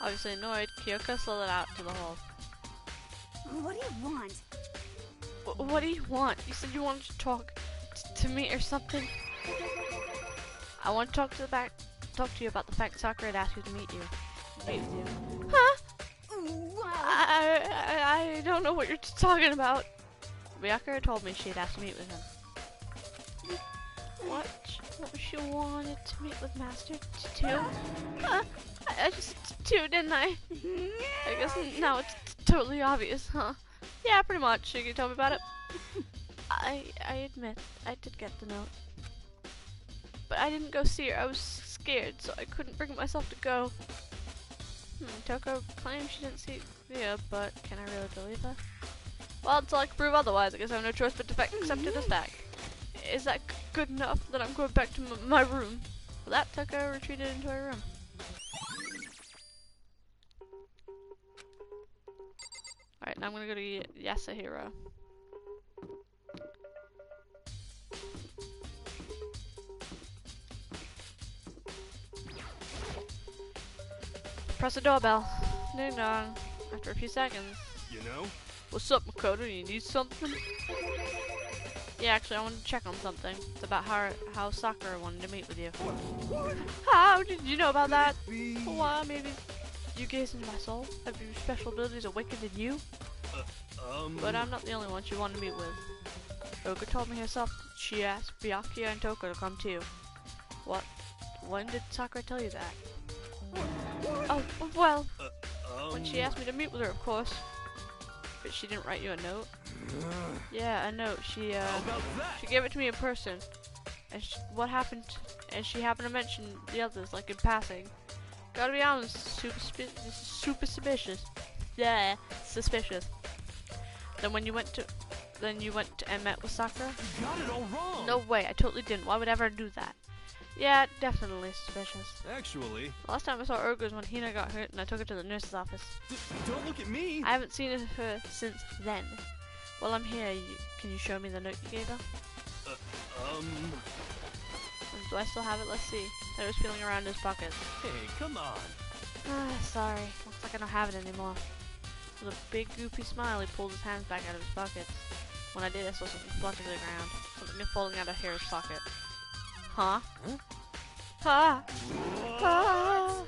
Obviously annoyed, Kyoko slid out to the hall. What do you want? What do you want? You said you wanted to talk to me or something? I want to talk to you about the fact Sakura had asked you to meet with you. Huh? I don't know what you're talking about. Ryakura told me she had asked to meet with him. What she wanted to meet with Master too? I just too, didn't I? I guess now it's totally obvious, huh? Yeah, pretty much. Can you tell me about it? I admit, I did get the note. But I didn't go see her. I was scared, so I couldn't bring myself to go. Toko claims she didn't see Via, but can I really believe her? Well, until I can prove otherwise, I guess I have no choice but to accept it as fact. Is that good enough that I'm going back to my room? Well, that Toko retreated into her room. Alright, now I'm gonna go to Yasuhiro. Press the doorbell. Ding dong. After a few seconds. You know? What's up, Makoto? You need something? Yeah, actually, I wanted to check on something. It's about how Sakura wanted to meet with you. How did you know about that? Why, maybe you gaze into my soul? Have your special abilities awakened in you? But I'm not the only one she wanted to meet with. Oka told me herself that she asked Byakuya and Toko to come too. What? When did Sakura tell you that? Oh, well, when she asked me to meet with her, of course. But she didn't write you a note? Yeah, a note. She gave it to me in person. And what happened? And she happened to mention the others, like in passing. Gotta be honest, super suspicious. Yeah, suspicious. Then you went and met with Sakura? You got it all wrong! No way, I totally didn't. Why would I ever do that? Yeah, definitely suspicious. Actually, The last time I saw Urga was when Hina got hurt and I took her to the nurse's office. don't look at me! I haven't seen her since then. While I'm here, can you show me the note you gave her? Do I still have it? Let's see. I was feeling around his pockets. Hey, come on! Sorry. Looks like I don't have it anymore. With a big goofy smile, he pulled his hands back out of his pockets. When I did, I saw something flutter to the ground. Something falling out of Hira's pocket. Huh? Ah! Ah!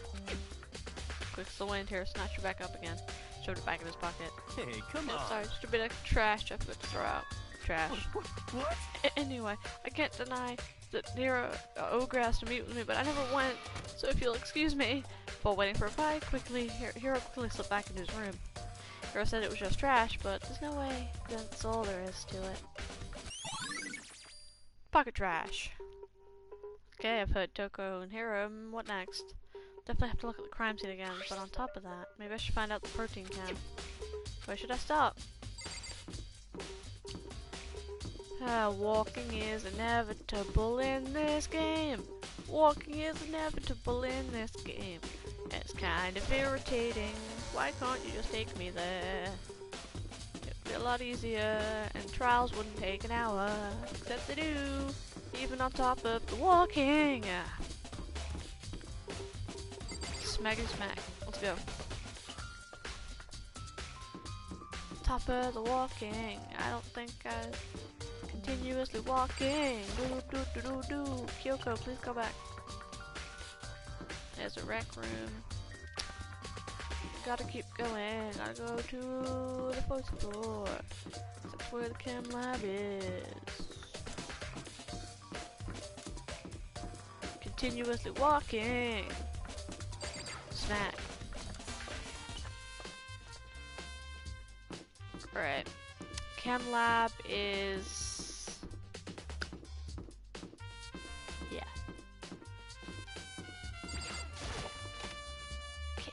Quick as the wind, Hira snatched her back up again. Shoved it back in his pocket. Hey, come on! Sorry, just a bit of trash I forgot to throw out. Trash. What? Anyway, I can't deny that Hero Ogre has to meet with me, but I never went, so if you'll excuse me. While waiting for a reply, Hero quickly slipped back into his room. Hero said it was just trash, but there's no way that's all there is to it. Pocket trash. Okay, I've heard Toko and Hero, what next? Definitely have to look at the crime scene again, but on top of that, maybe I should find out the protein can. Where should I start? Walking is inevitable in this game. Walking is inevitable in this game. It's kind of irritating. Why can't you just take me there? It'd be a lot easier, and trials wouldn't take an hour. Except they do, even on top of the walking. Smacky smack. Let's go. Top of the walking. I don't think I... Continuously walking. Do do do do do. Kyoko, please go back. There's a rec room. Gotta keep going. Gotta go to the fourth floor. That's where the chem lab is. Continuously walking. Smack. Alright. Chem lab is... yeah. Okay.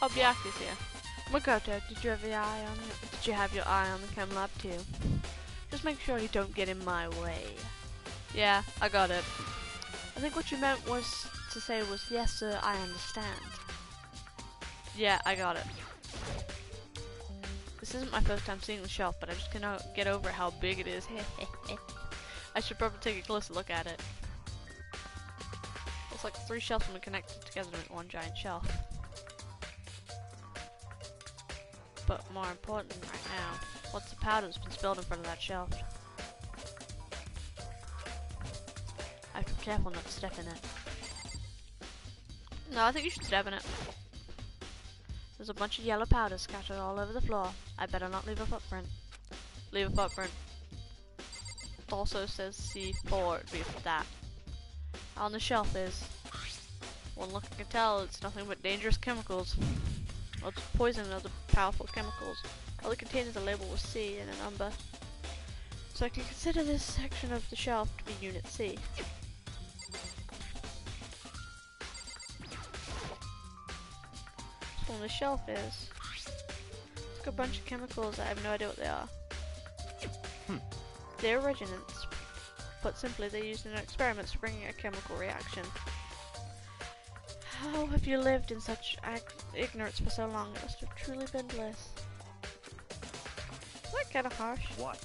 Oh, Byaku's here. Makoto, did you have your eye on it? Did you have your eye on the chem lab too? Just make sure you don't get in my way. Yeah, I got it. I think what you meant was to say was, yes sir, I understand. Yeah, I got it. This isn't my first time seeing the shelf, but I just cannot get over how big it is. I should probably take a closer look at it. Looks like 3 shelves have been connected together to make one giant shelf. But more important right now, what's the powder that's been spilled in front of that shelf? I have to be careful not to step in it. No, I think you should step in it. There's a bunch of yellow powder scattered all over the floor. I better not leave a footprint. Leave a footprint. It also says C4, it'd be for that. On the shelf is... one look can tell it's nothing but dangerous chemicals. Or it's poison and other powerful chemicals. All the containers are labeled with C and a number. So I can consider this section of the shelf to be Unit C. On the shelf is like a bunch of chemicals. I have no idea what they are. They're reagents. Put simply, they're used in experiments to bring a chemical reaction. How have you lived in such ignorance for so long? It must have truly been bliss. Is that kind of harsh? What?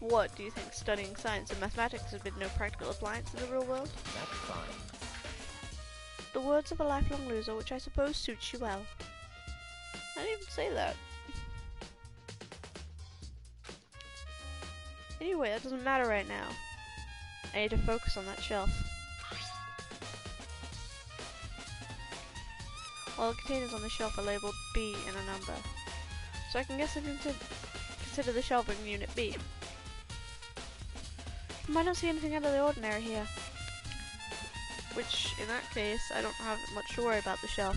What do you think? Studying science and mathematics has been no practical appliance in the real world? That's fine. The words of a lifelong loser, which I suppose suits you well. I didn't even say that. Anyway, that doesn't matter right now. I need to focus on that shelf. All the containers on the shelf are labeled B and a number. So I can guess I can consider the shelving Unit B. I don't see anything out of the ordinary here. Which, in that case, I don't have much to worry about the shelf.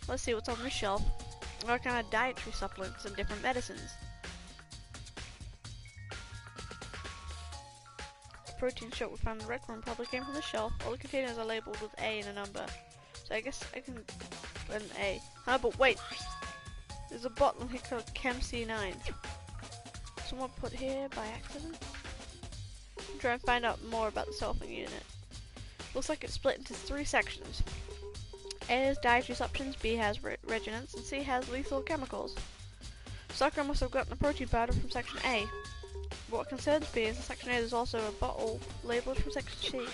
Let's see what's on the shelf. What kind of dietary supplements and different medicines. The protein shot we found in the rec room probably came from the shelf. All the containers are labeled with A and a number. So I guess I can put an A. Huh, but wait! There's a bottle here called Chem C9. Someone put here by accident? I'm trying to find out more about the solving unit. Looks like it's split into 3 sections. A has dietary supplements, B has reagents, and C has lethal chemicals. Sakura must have gotten the protein powder from section A. But what concerns me is in section A there's also a bottle labelled from section C.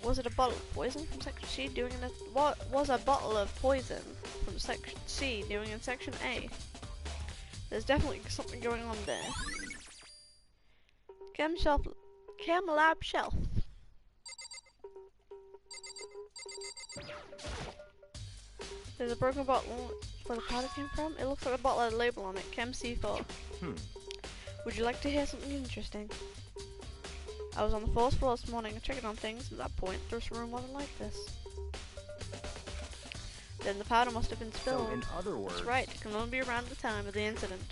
Was it a bottle of poison from section C doing in what was a bottle of poison from section C doing in section A? There's definitely something going on there. Chem lab shelf. There's a broken bottle where the powder came from. It looks like the bottle had a label on it, Chem C4. Would you like to hear something interesting? I was on the 4th floor this morning checking on things. At that point, this room wasn't like this. Then the powder must have been spilled. So, in other words... That's right, it can only be around the time of the incident.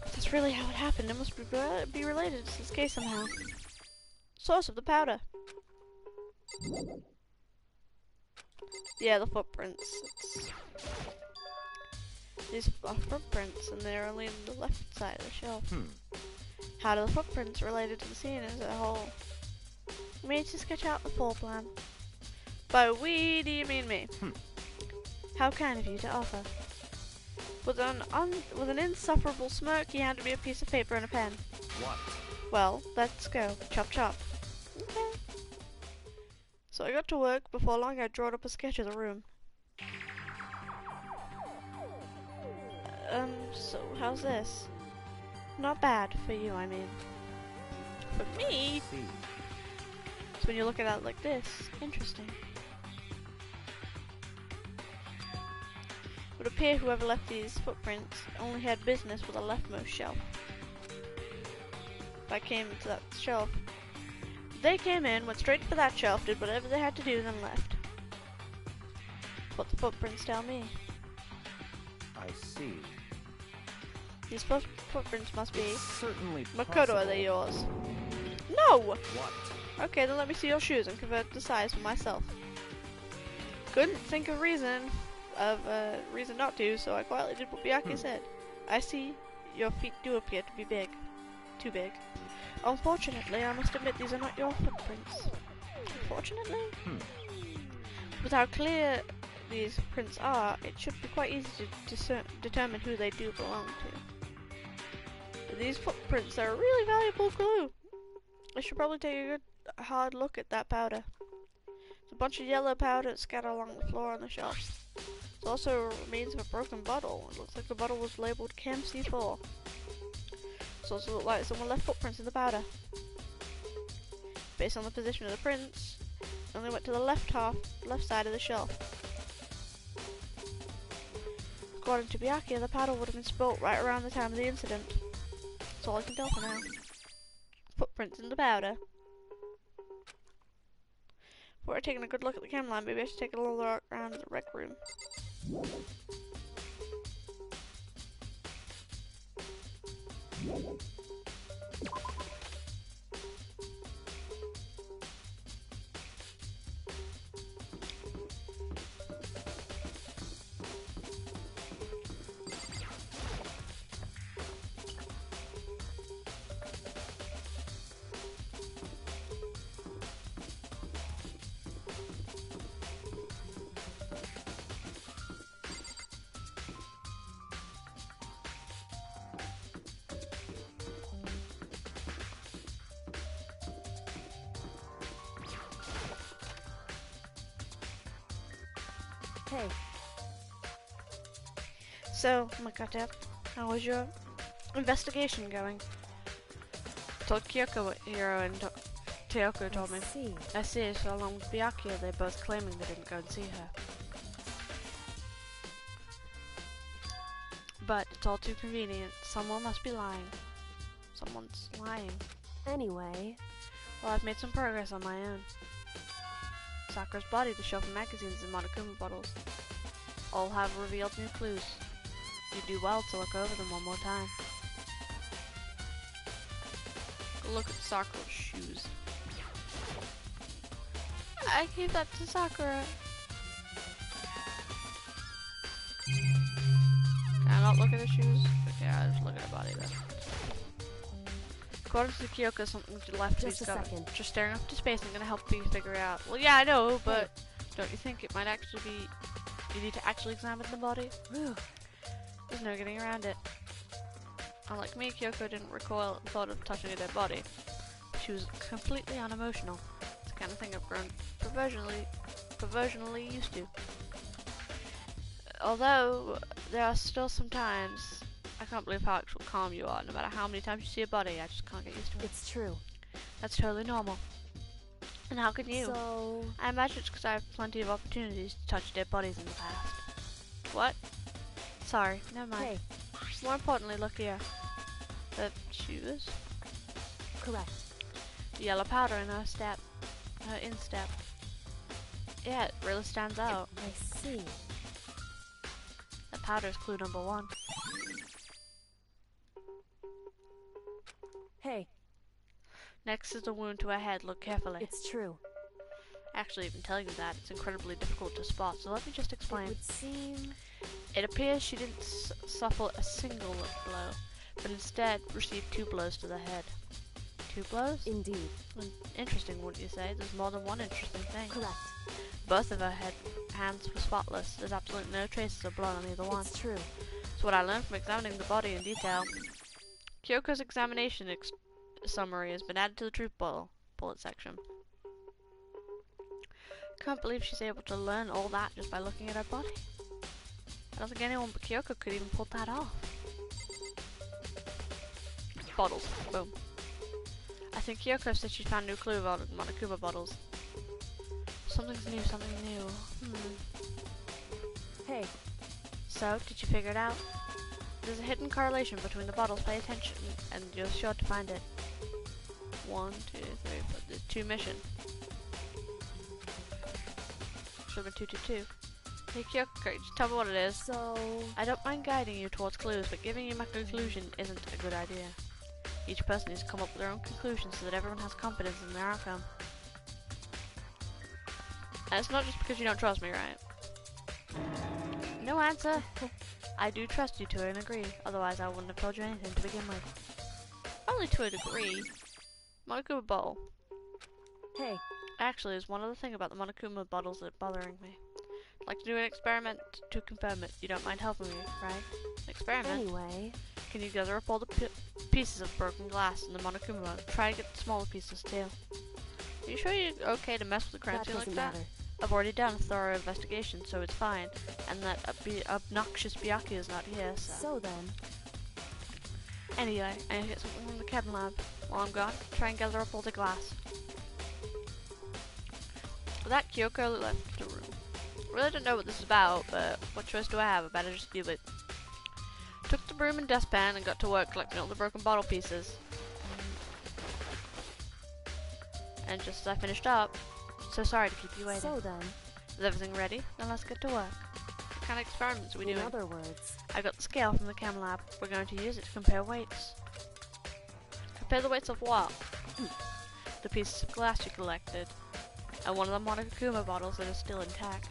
If that's really how it happened, it must be related to this case somehow. Source of the powder. Yeah, the footprints. These are footprints, and they're only on the left side of the shelf. How do the footprints related to the scene as a whole? We need to sketch out the full plan. By we, do you mean me? How kind of you to offer. With an insufferable smirk, he handed me a piece of paper and a pen. What? Well, let's go. Chop chop. Okay. So I got to work. Before long, I drew up a sketch of the room. So how's this? Not bad for you, I mean. For me? So when you look at it like this, interesting. It would appear whoever left these footprints only had business with the leftmost shelf. If I came into that shelf, they came in, went straight for that shelf, did whatever they had to do, then left. What the footprints tell me. I see. These footprints must be... Certainly Makoto, are they yours? No! What? Okay, then let me see your shoes and convert the size for myself. Couldn't think of reason not to, so I quietly did what Byakuya said. I see your feet do appear to be big. Too big. Unfortunately, I must admit these are not your footprints. Unfortunately? With how clear these prints are, it should be quite easy to determine who they do belong to. These footprints are a really valuable clue. I should probably take a good hard look at that powder. There's a bunch of yellow powder scattered along the floor on the shelf. There's also remains of a broken bottle. It looks like the bottle was labeled Chem C4. It also looks like someone left footprints in the powder. Based on the position of the prints, it only went to the left side of the shelf. According to Byakuya, the powder would have been spilt right around the time of the incident. That's all I can tell for now. Footprints in the powder. Before taking a good look at the chem line, maybe I should take a little look around the rec room. Hey. So, Makoto, how was your investigation going? Told Kyoko what Hiro and Tayoko told me. I see, so along with Byakuya, they're both claiming they didn't go and see her. But it's all too convenient. Someone must be lying. Someone's lying. Anyway. Well, I've made some progress on my own. Sakura's body, the shelf of magazines, and Monokuma bottles all have revealed new clues. You'd do well to look over them one more time. Look at Sakura's shoes. I gave that to Sakura. Can I not look at her shoes? Okay, I'll just look at her body then. According to Kyoko, something to the left Just a second. Just staring off to space and gonna help you figure out. Well, yeah, I know, but don't you think it might actually be... You need to actually examine the body? There's no getting around it. Unlike me, Kyoko didn't recoil at the thought of touching a dead body. She was completely unemotional. It's the kind of thing I've grown perversionally used to. Although, there are still some times I can't believe how actual calm you are. No matter how many times you see a body, I just can't get used to it. It's true. That's totally normal. And how can you? So, I imagine it's because I have plenty of opportunities to touch dead bodies in the past. What? Sorry, never mind. hey, More importantly, look here. The shoes? correct. The yellow powder in her instep. Yeah, it really stands out. I see. That powder is clue number 1. Hey, Next is a wound to her head. Look carefully. it's true. Actually, even telling you that, it's incredibly difficult to spot, so let me just It explain. would seem... It appears she didn't suffer a single blow, but instead received 2 blows to the head. 2 blows? Indeed. Interesting, wouldn't you say? There's more than one interesting thing. Correct. Both of her hands were spotless. There's absolutely no traces of blood on either one. It's true. It's what I learned from examining the body in detail. Kyoko's examination summary has been added to the truth bullet section. Can't believe she's able to learn all that just by looking at her body. I don't think anyone but Kyoko could even pull that off. Bottles. Boom. I think Kyoko said she found a new clue about Monokuma bottles. Something's new, something new. Hey, So, did you figure it out? There's a hidden correlation between the bottles. Pay attention, and you're sure to find it. 1, 2, 3, 4. There's 2 mission. Should have been 2, 2, 2. Hey Kyoko, just tell me what it is. so... I don't mind guiding you towards clues, but giving you my conclusion isn't a good idea. Each person needs to come up with their own conclusions so that everyone has confidence in their outcome. And it's not just because you don't trust me, right? No answer. I do trust you to an degree, otherwise I wouldn't have told you anything to begin with. Only to a degree. Monokuma bottle. Hey, Actually, there's one other thing about the Monokuma bottles that's bothering me. I'd like to do an experiment to confirm it. You don't mind helping me, right? Experiment? anyway... Can you gather up all the pieces of broken glass in the Monokuma bottle? Try to get the smaller pieces too. Are you sure you're okay to mess with the That currency like doesn't that? matter. I've already done a thorough investigation, so it's fine. And that obnoxious Byaku is not here, so... So then... Anyway, I need to get something from the cabin lab. While I'm gone, try and gather up all the glass. With that, Kyoko left the room. Really don't know what this is about, but what choice do I have? I better just do it. Took the broom and dustpan and got to work collecting all the broken bottle pieces. And just as I finished up, so sorry to keep you waiting. So then... Is everything ready? Then let's get to work. What kind of experiments are we In doing? other words... I got the scale from the chem lab. We're going to use it to compare weights. Compare the weights of what? The pieces of glass you collected, and one of the Monokuma bottles that is still intact.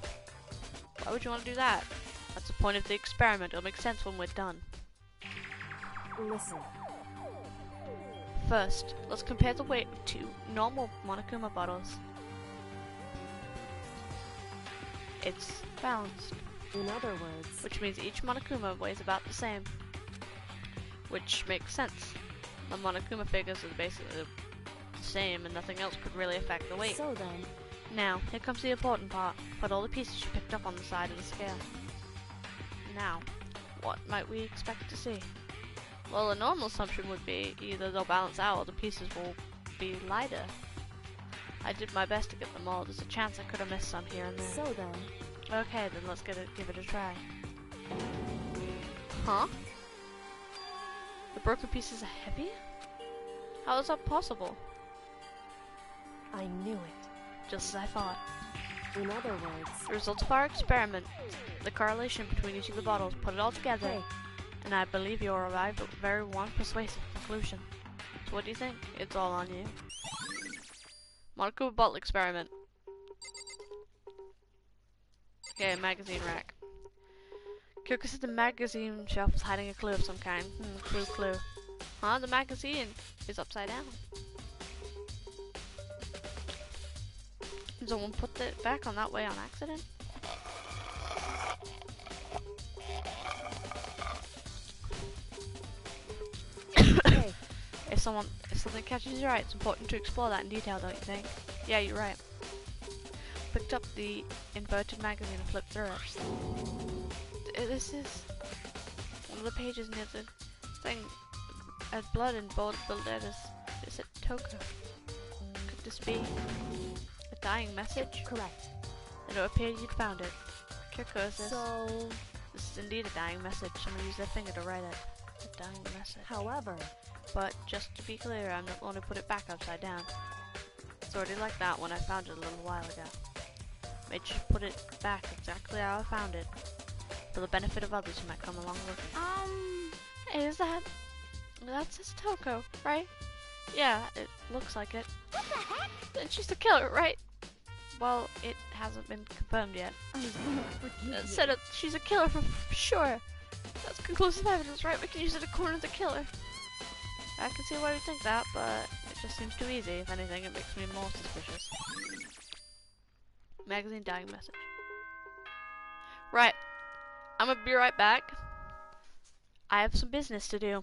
Why would you want to do that? That's the point of the experiment. It'll make sense when we're done. Listen. First, let's compare the weight of 2 normal Monokuma bottles. It's balanced, In other words... which means each Monokuma weighs about the same. Which makes sense. The Monokuma figures are basically the same and nothing else could really affect the weight. So then... Now, here comes the important part. Put all the pieces you picked up on the side of the scale. Now, what might we expect to see? Well, a normal assumption would be either they'll balance out or the pieces will be lighter. I did my best to get them all. There's a chance I could have missed some here and there. So then... Okay, then let's give it a try. Huh? The broken pieces are heavy? How is that possible? I knew it. Just as I thought. In other words... The results of our experiment, the correlation between each of the bottles, put it all together, Hey, and I believe you'll arrive at a very one persuasive conclusion. So what do you think? It's all on you. Monokuma bottle experiment. Okay, magazine rack. Kyoko said the magazine shelf is hiding a clue of some kind. Clue. Huh? The magazine is upside down. Did someone put it back on that way on accident? hey, If something catches your eye, it's important to explore that in detail, don't you think? Yeah, you're right. Picked up the inverted magazine and flipped through it. This is one of the pages near the thing. Had blood in bold letters. Is it Toka? Could this be? Dying message? Correct. It appeared you'd found it. Kirkosis. So, This is indeed a dying message. Someone used their finger to write it. A dying message. however, But just to be clear, I'm not going to put it back upside down. It's already like that when I found it a little while ago. Made sure to put it back exactly how I found it. For the benefit of others who might come along looking. Hey, that's his Toko, right? Yeah, it looks like it. What the heck? And she's the killer, right? Well, it hasn't been confirmed yet. I won't forgive you. Said it, she's a killer for sure. That's conclusive evidence, right? We can use it to corner the killer. I can see why you think that, but it just seems too easy. If anything, it makes me more suspicious. Magazine dying message. Right. I'm gonna be right back. I have some business to do.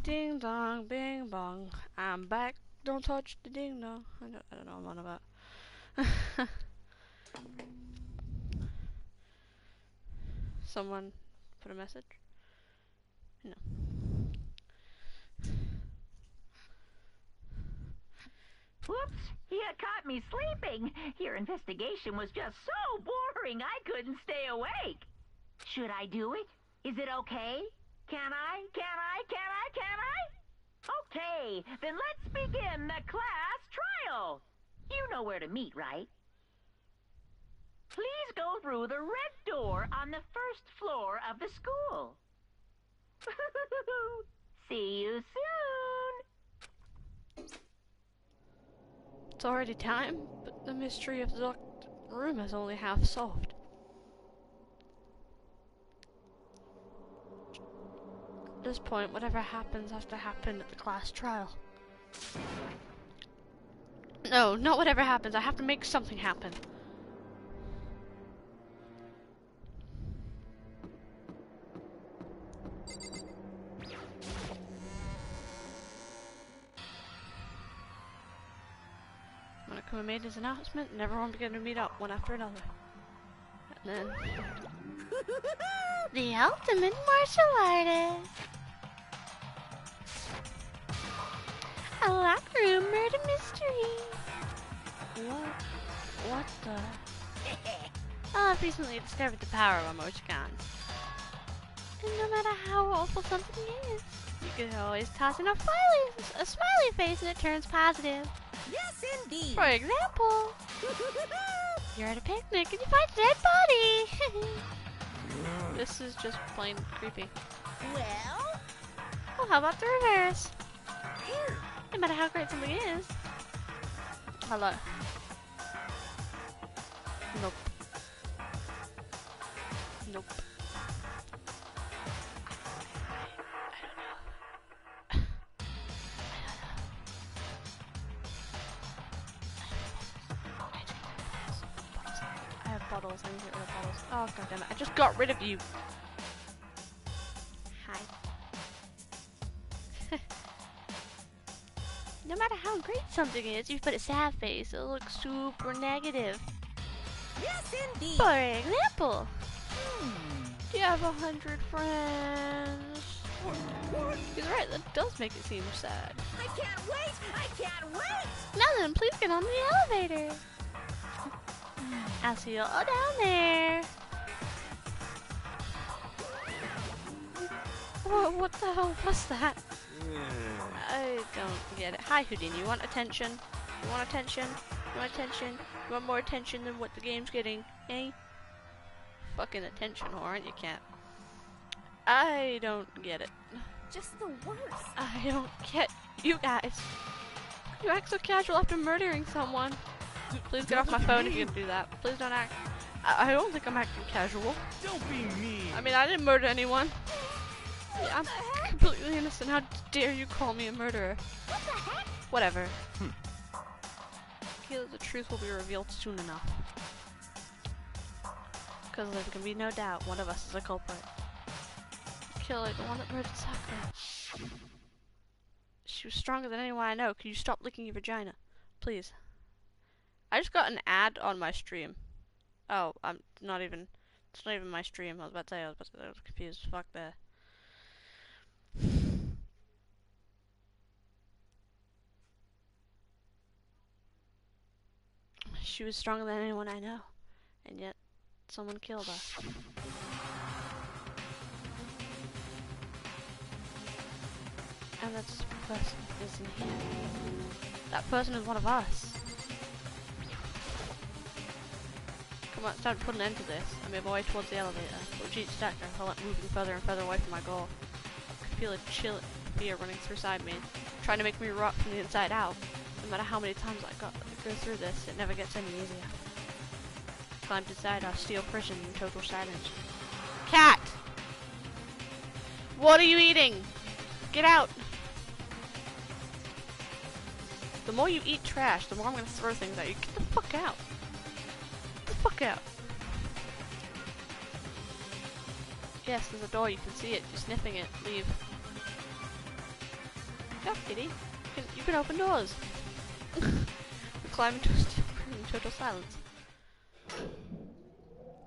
Ding dong, bing bong. I'm back. Don't touch the ding dong. I don't know what I'm on about. Someone put a message? No. Whoops! You caught me sleeping. Your investigation was just so boring I couldn't stay awake. Should I do it? Is it okay? Can I? Okay, then let's begin the class trial. You know where to meet, right? Please go through the red door on the first floor of the school. See you soon. It's already time, but the mystery of the locked room is only half solved. At this point, whatever happens has to happen at the class trial. No, not whatever happens. I have to make something happen. When Akuma made his announcement, and everyone began to meet up one after another. And then... the ultimate martial artist! A locked room murder mystery! What the... Oh, I've recently discovered the power of emoticons. And no matter how awful something is, you can always toss in a smiley face and it turns positive. Yes, indeed. For example, you're at a picnic and you find a dead body. This is just plain creepy. Well? Well, how about the reverse? No matter how great something is. Hello. Nope. Nope. I have bottles. I need to get rid of bottles. Oh, god damn it. I just got rid of you. Hi. No matter how great something is, if you put a sad face, it'll look super negative. Yes, indeed. For example, do you have 100 friends? He's right, that does make it seem sad. I can't wait! Now then, please get on the elevator. I'll see you all down there. What the hell was that? I don't get it. Hi, Houdini. You want attention? You want attention? You want attention? You want more attention than what the game's getting? Eh? Fucking attention whore, aren't you, cat? I don't get it. Just the worst. I don't get you guys. You act so casual after murdering someone. Please get off my phone if you're gonna do that. Please don't act. I don't think I'm acting casual. Don't be mean. I mean, I didn't murder anyone. Yeah, I'm completely innocent. How dare you call me a murderer? What the heck? Whatever. Feel the truth will be revealed soon enough. Because there can be no doubt one of us is a culprit. Killer, the one that murdered Sakura. She was stronger than anyone I know. Can you stop licking your vagina? Please. I just got an ad on my stream. Oh, it's not even my stream. I was about to say, I was confused. Fuck there. She was stronger than anyone I know, and yet someone killed her. And that person isn't here. That person is one of us. Come on, it's time to put an end to this. I made my way towards the elevator. With each step, I felt like moving further and further away from my goal. I could feel a chill fear running through me, trying to make me rot from the inside out. No matter how many times I go through this, it never gets any easier. I climbed inside our steel prison in total silence. Cat! What are you eating? Get out! The more you eat trash, the more I'm gonna throw things at you. Get the fuck out! Get the fuck out! Yes, there's a door, you can see it. You're sniffing it. Leave. Go, kitty. You can open doors. We climb into a steel room in total silence.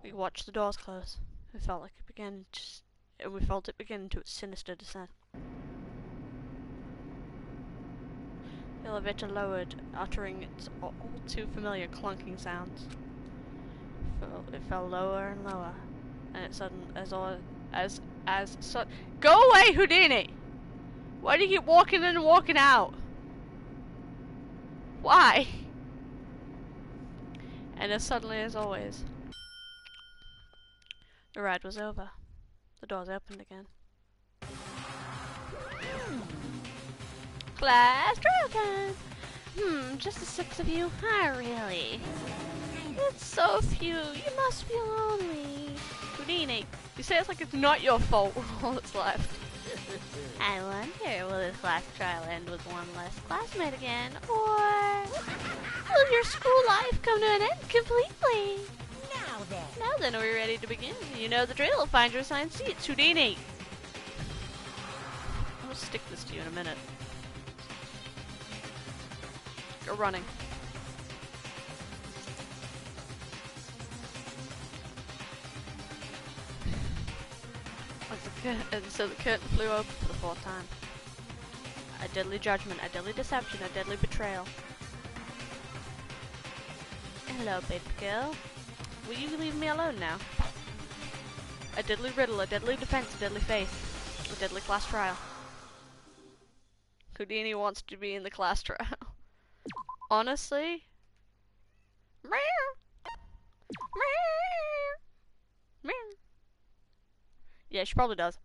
We watched the doors close. We felt like it began into its sinister descent. The elevator lowered, uttering its all too familiar clunking sounds. It fell lower and lower, and it suddenly, go away, Houdini! Why do you keep walking in and walking out? Why? And as suddenly as always, the ride was over. The doors opened again. Class trial time! Just the 6 of you? Really? It's so few. You must be lonely. Houdini, you say it's like it's not your fault. All that's left. I wonder, will this class trial end with one less classmate again, or will your school life come to an end completely? Now then, are we ready to begin? You know the drill. Find your assigned seats. Houdini! I'll stick this to you in a minute. Go running. And so the curtain flew open for the 4th time. A deadly judgment, a deadly deception, a deadly betrayal. Hello, baby girl. Will you leave me alone now? A deadly riddle, a deadly defense, a deadly faith, a deadly class trial. Houdini wants to be in the class trial. Honestly? Meow. Meow. Meow. Yeah, she probably does.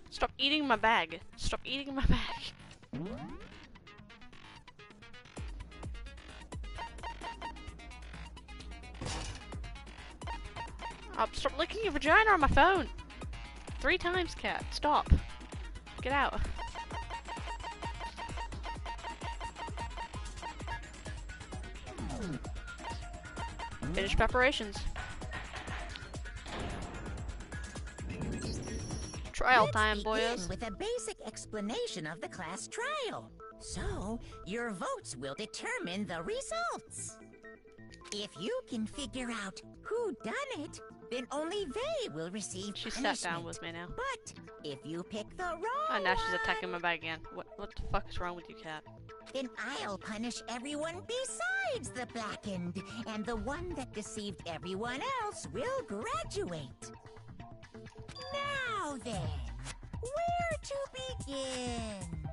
Stop eating my bag. Stop eating my bag. Stop licking your vagina on my phone. 3 times, cat. Stop. Get out. Finish preparations. Trial time, boys. With a basic explanation of the class trial. So, your votes will determine the results. If you can figure out who done it, then only they will receive She punishment. sat down with me now. But if you pick the wrong Oh, now she's attacking one, my bag again. What the fuck is wrong with you, cat? then I'll punish everyone besides the blackened, and the one that deceived everyone else will graduate. Now then, where to begin?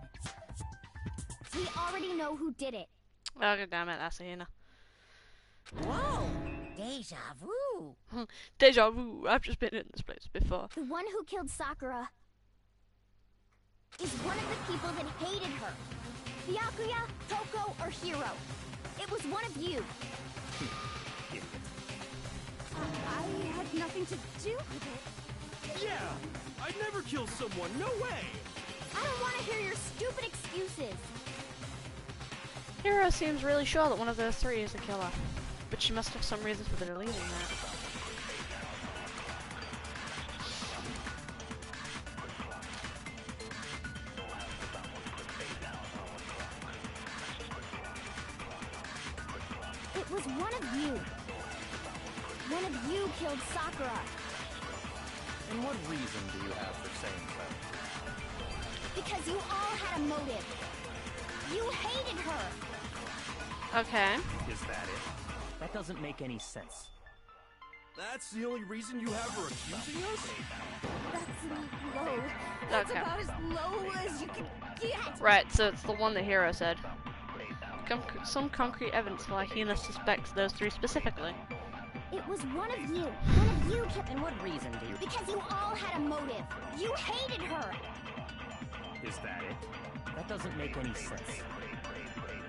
We already know who did it. Oh, god damn it, Asahina. Whoa, deja vu. Deja vu. I've just been in this place before. The one who killed Sakura is one of the people that hated her. Byakuya, Toko, or Hiro. It was one of you. I had nothing to do with it. Yeah! I'd never kill someone, no way! I don't want to hear your stupid excuses. Hiro seems really sure that one of those 3 is the killer, but she must have some reason for believing that. It was one of you. One of you killed Sakura. And what reason do you have for saying so? Because you all had a motive. You hated her. Okay. Is that it? That doesn't make any sense. That's the only reason you have for accusing us? That's low. That's Okay. about as low as you can get. Right, so it's the one that Hiro said. Some concrete evidence why Hina suspects those 3 specifically. It was one of you. One of you kept. And what reason do you... Because you all had a motive. You hated her. Is that it? That doesn't make any sense.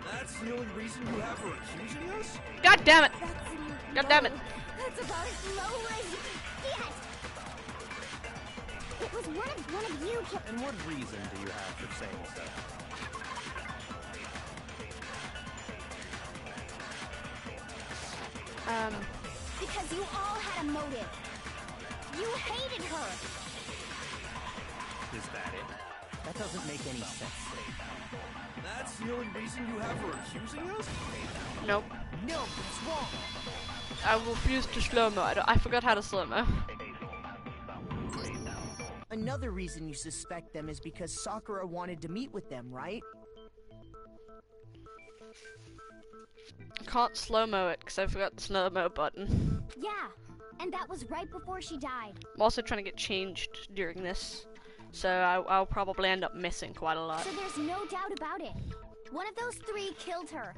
That's the only reason you have for accusing us? God damn it! That's God damn it! That's about as low as you can It was one of you killed. And what reason do you have for saying so? Because you all had a motive. You hated her. Is that it? That doesn't make any sense. That's the only reason you have for accusing us? Nope. No, it's wrong. I refuse to slow-mo. I forgot how to slow-mo. Another reason you suspect them is because Sakura wanted to meet with them, right? I can't slow-mo it because I forgot the slow-mo button. Yeah, and that was right before she died. I'm also trying to get changed during this, so I'll probably end up missing quite a lot. So there's no doubt about it. One of those three killed her.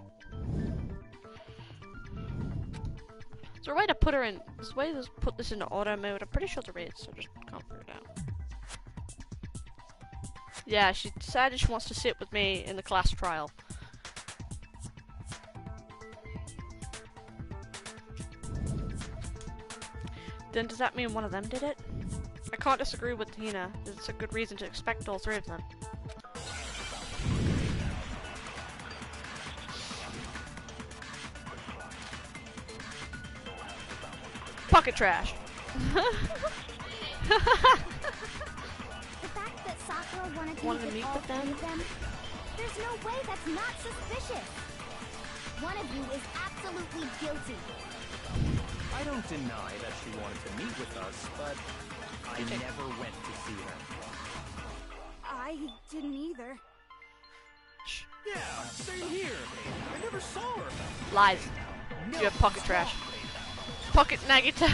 Is there a way to put her in? There's a way to put this into auto mode. I'm pretty sure there is, so I just can't figure it out. Yeah, she decided she wants to sit with me in the class trial. Then does that mean one of them did it? I can't disagree with Tina. It's a good reason to expect all three of them. Pocket trash. The fact that Sakura wanted to meet with all three of them, there's no way that's not suspicious. One of you is absolutely guilty. I don't deny that she wanted to meet with us, but I never went to see her. I didn't either. Yeah, same here. I never saw her. Lies. You have pocket trash. Pocket Nagita.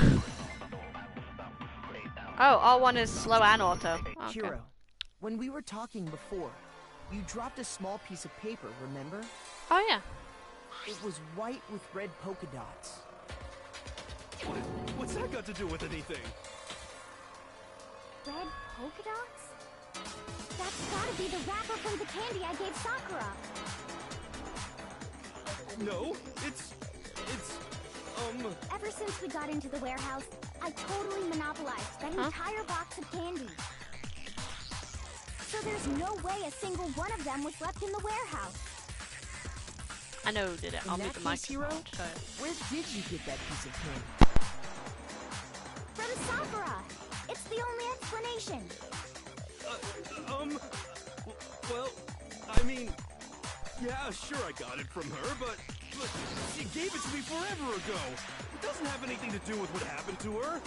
Oh, R1 is slow and auto. Okay. Hiro, when we were talking before, you dropped a small piece of paper, remember? Oh yeah. It was white with red polka dots. What's that got to do with anything? Red polka dots? That's gotta be the wrapper from the candy I gave Sakura. No, it's Ever since we got into the warehouse, I totally monopolized that entire box of candy. So there's no way a single one of them was left in the warehouse. I know who did it. I'll In mute that the case, Hiro, microphone. where did you get that piece of candy? From Sakura! It's the only explanation. well, I mean, yeah, sure I got it from her, but she gave it to me forever ago. It doesn't have anything to do with what happened to her.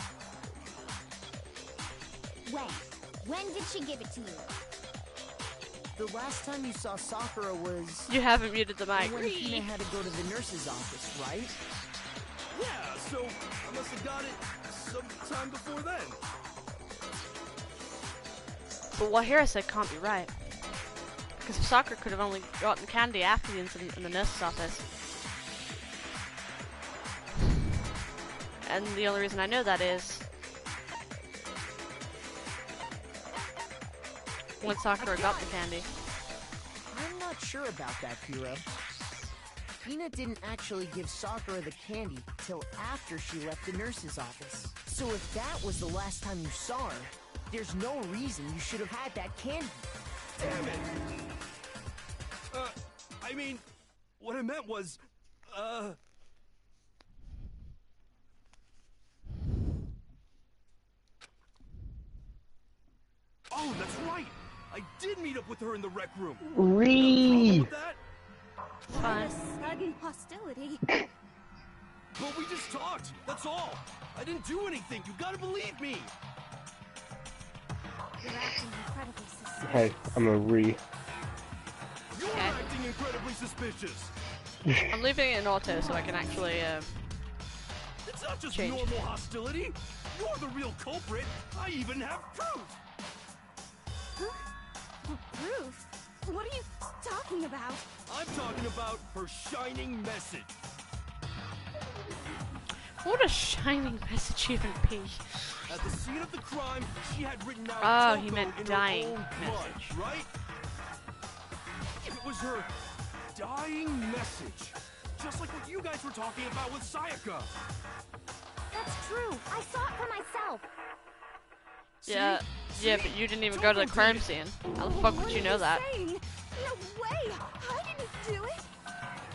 When did she give it to you? The last time you saw Sakura was... You haven't muted the mic. when Tina had to go to the nurse's office, right? Yeah, so I must have got it sometime before then. But what Hiro said can't be right. Because Sakura could have only gotten candy after the incident in the nurse's office. And the only reason I know that is when Sakura got the candy. I'm not sure about that, Hiro. Tina didn't actually give Sakura the candy till after she left the nurse's office. So if that was the last time you saw her, there's no reason you should have had that candy. Damn it! I mean, what I meant was, oh, that's right! I did meet up with her in the rec room. Ree! Fine. Sudden hostility. But we just talked, that's all. I didn't do anything, you gotta believe me. You're acting incredibly suspicious. Hey, I'm a Ree. You're Okay. acting incredibly suspicious. I'm leaving it in auto so I can actually It's not just change. normal hostility. You're the real culprit. I even have proof. Proof? What are you talking about? I'm talking about her shining message. What would a shining message even be? At the scene of the crime, she had written out Oh, he Toko meant in dying her own blood, message. right? It was her dying message. Just like what you guys were talking about with Sayaka. That's true. I saw it for myself. See? Yeah, Yeah, but you didn't even go to the crime scene. How the fuck would you know that? Saying? No way! I didn't do it!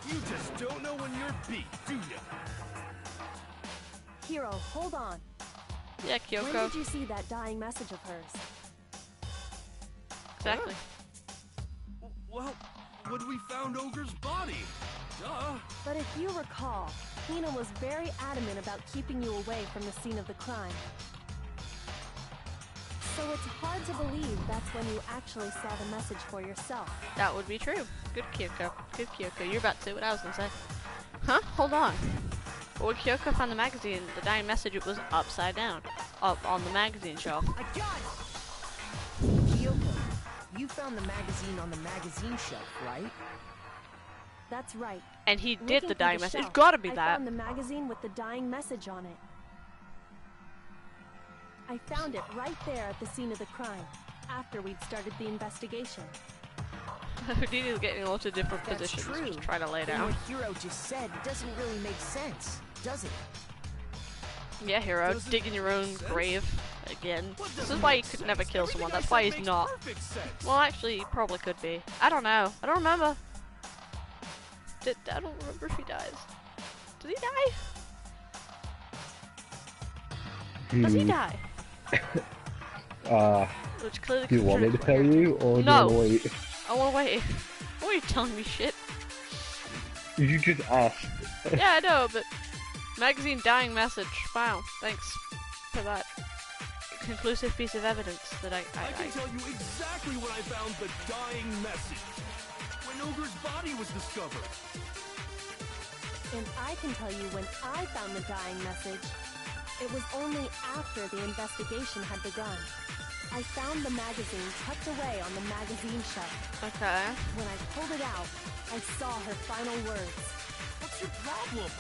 You just don't know when you're beat, do you? Hiro, hold on. Yeah, When Kyoko. did you see that dying message of hers? Exactly. Well, when we found Ogre's body. Duh. But if you recall, Hina was very adamant about keeping you away from the scene of the crime. So it's hard to believe that's when you actually saw the message for yourself. That would be true. Good Kyoko. Good Kyoko. You're about to say what I was gonna say. Huh? Hold on. But when Kyoko found the magazine, the dying message, it was upside down. Up on the magazine shelf. I got it! Kyoko, you found the magazine on the magazine shelf, right? That's right. And he did Looking the through dying the message. It's shelf, gotta be I that. found the magazine with the dying message on it. I found it right there at the scene of the crime, after we'd started the investigation. Houdini's getting lots of different That's positions. true. Just try to lay Then down. what Hiro just said doesn't really make sense, does it? Yeah, Hiro, Doesn't digging your own make sense. grave again. What This doesn't is why he make could never sense? kill Everything someone. I That's said why he's makes not. perfect sense. Well, actually, he probably could be. I don't know. I don't remember. I don't remember if he dies. Did he die? Does he die? Which clearly Do you want me to concerns tell you, or No. do you want to wait? I wanna wait. Why are you telling me shit? You just asked. Yeah, I know, but magazine dying message. Wow, thanks for that conclusive piece of evidence that I can tell you exactly when I found the dying message. When Ogre's body was discovered. And I can tell you when I found the dying message. It was only after the investigation had begun. I found the magazine tucked away on the magazine shelf. Okay. When I pulled it out, I saw her final words. What's your problem?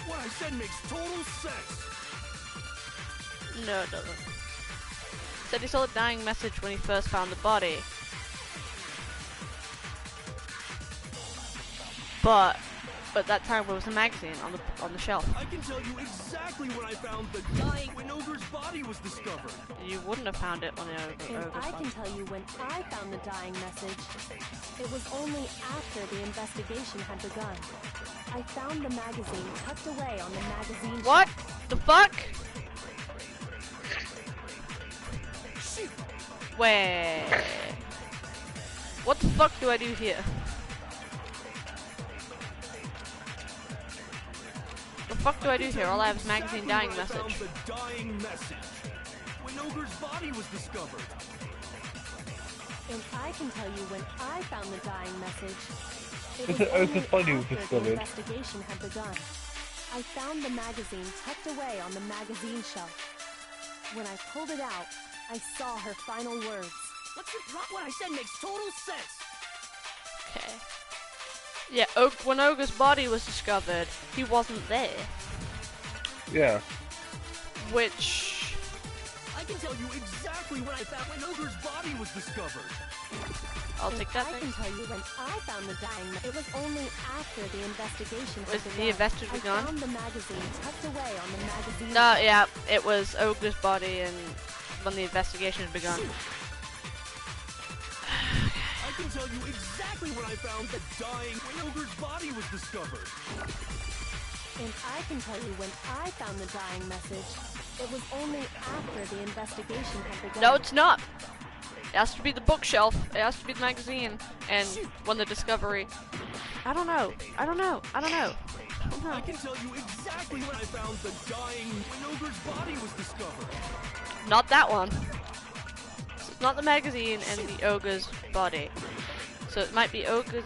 What I said makes total sense. No, it doesn't. Said he saw the dying message when he first found the body. But that time there was a magazine on the shelf. I can tell you exactly when I found the dying when Ogre's body was discovered. You wouldn't have found it when the And ogre's I body. can tell you when I found the dying message. It was only after the investigation had begun. I found the magazine tucked away on the magazine What shelf. the fuck? Wait. What the fuck do I do here? The fuck do I do here? All I have is magazine dying When I found message. the dying message. When Ogre's body was discovered. And I can tell you when I found the dying message. It It's was a- only it's funny it was after the discovered. investigation had begun. I found the magazine tucked away on the magazine shelf. When I pulled it out, I saw her final words. What's your problem? What I said makes total sense. Okay. Yeah, when Ogre's body was discovered, he wasn't there. Yeah. Which... I can tell you exactly when I found when Ogre's body was discovered. I'll And take that I thing. can tell you when I found the dying message. It was only after the investigation had Was begun. the investigation I begun? found the magazine tucked away on the magazine No, shelf. yeah, it was Ogre's body and when the investigation had begun. I can tell you exactly when I found the dying when Ogre's body was discovered. And I can tell you when I found the dying message. It was only after the investigation had begun. No, it's not. It has to be the bookshelf. It has to be the magazine. And when the discovery... I don't know. I don't know. I don't know. I don't I know. can tell you exactly when I found the dying when Ogre's body was discovered. Not that one. So it's not the magazine and the ogre's body. So it might be Ogre's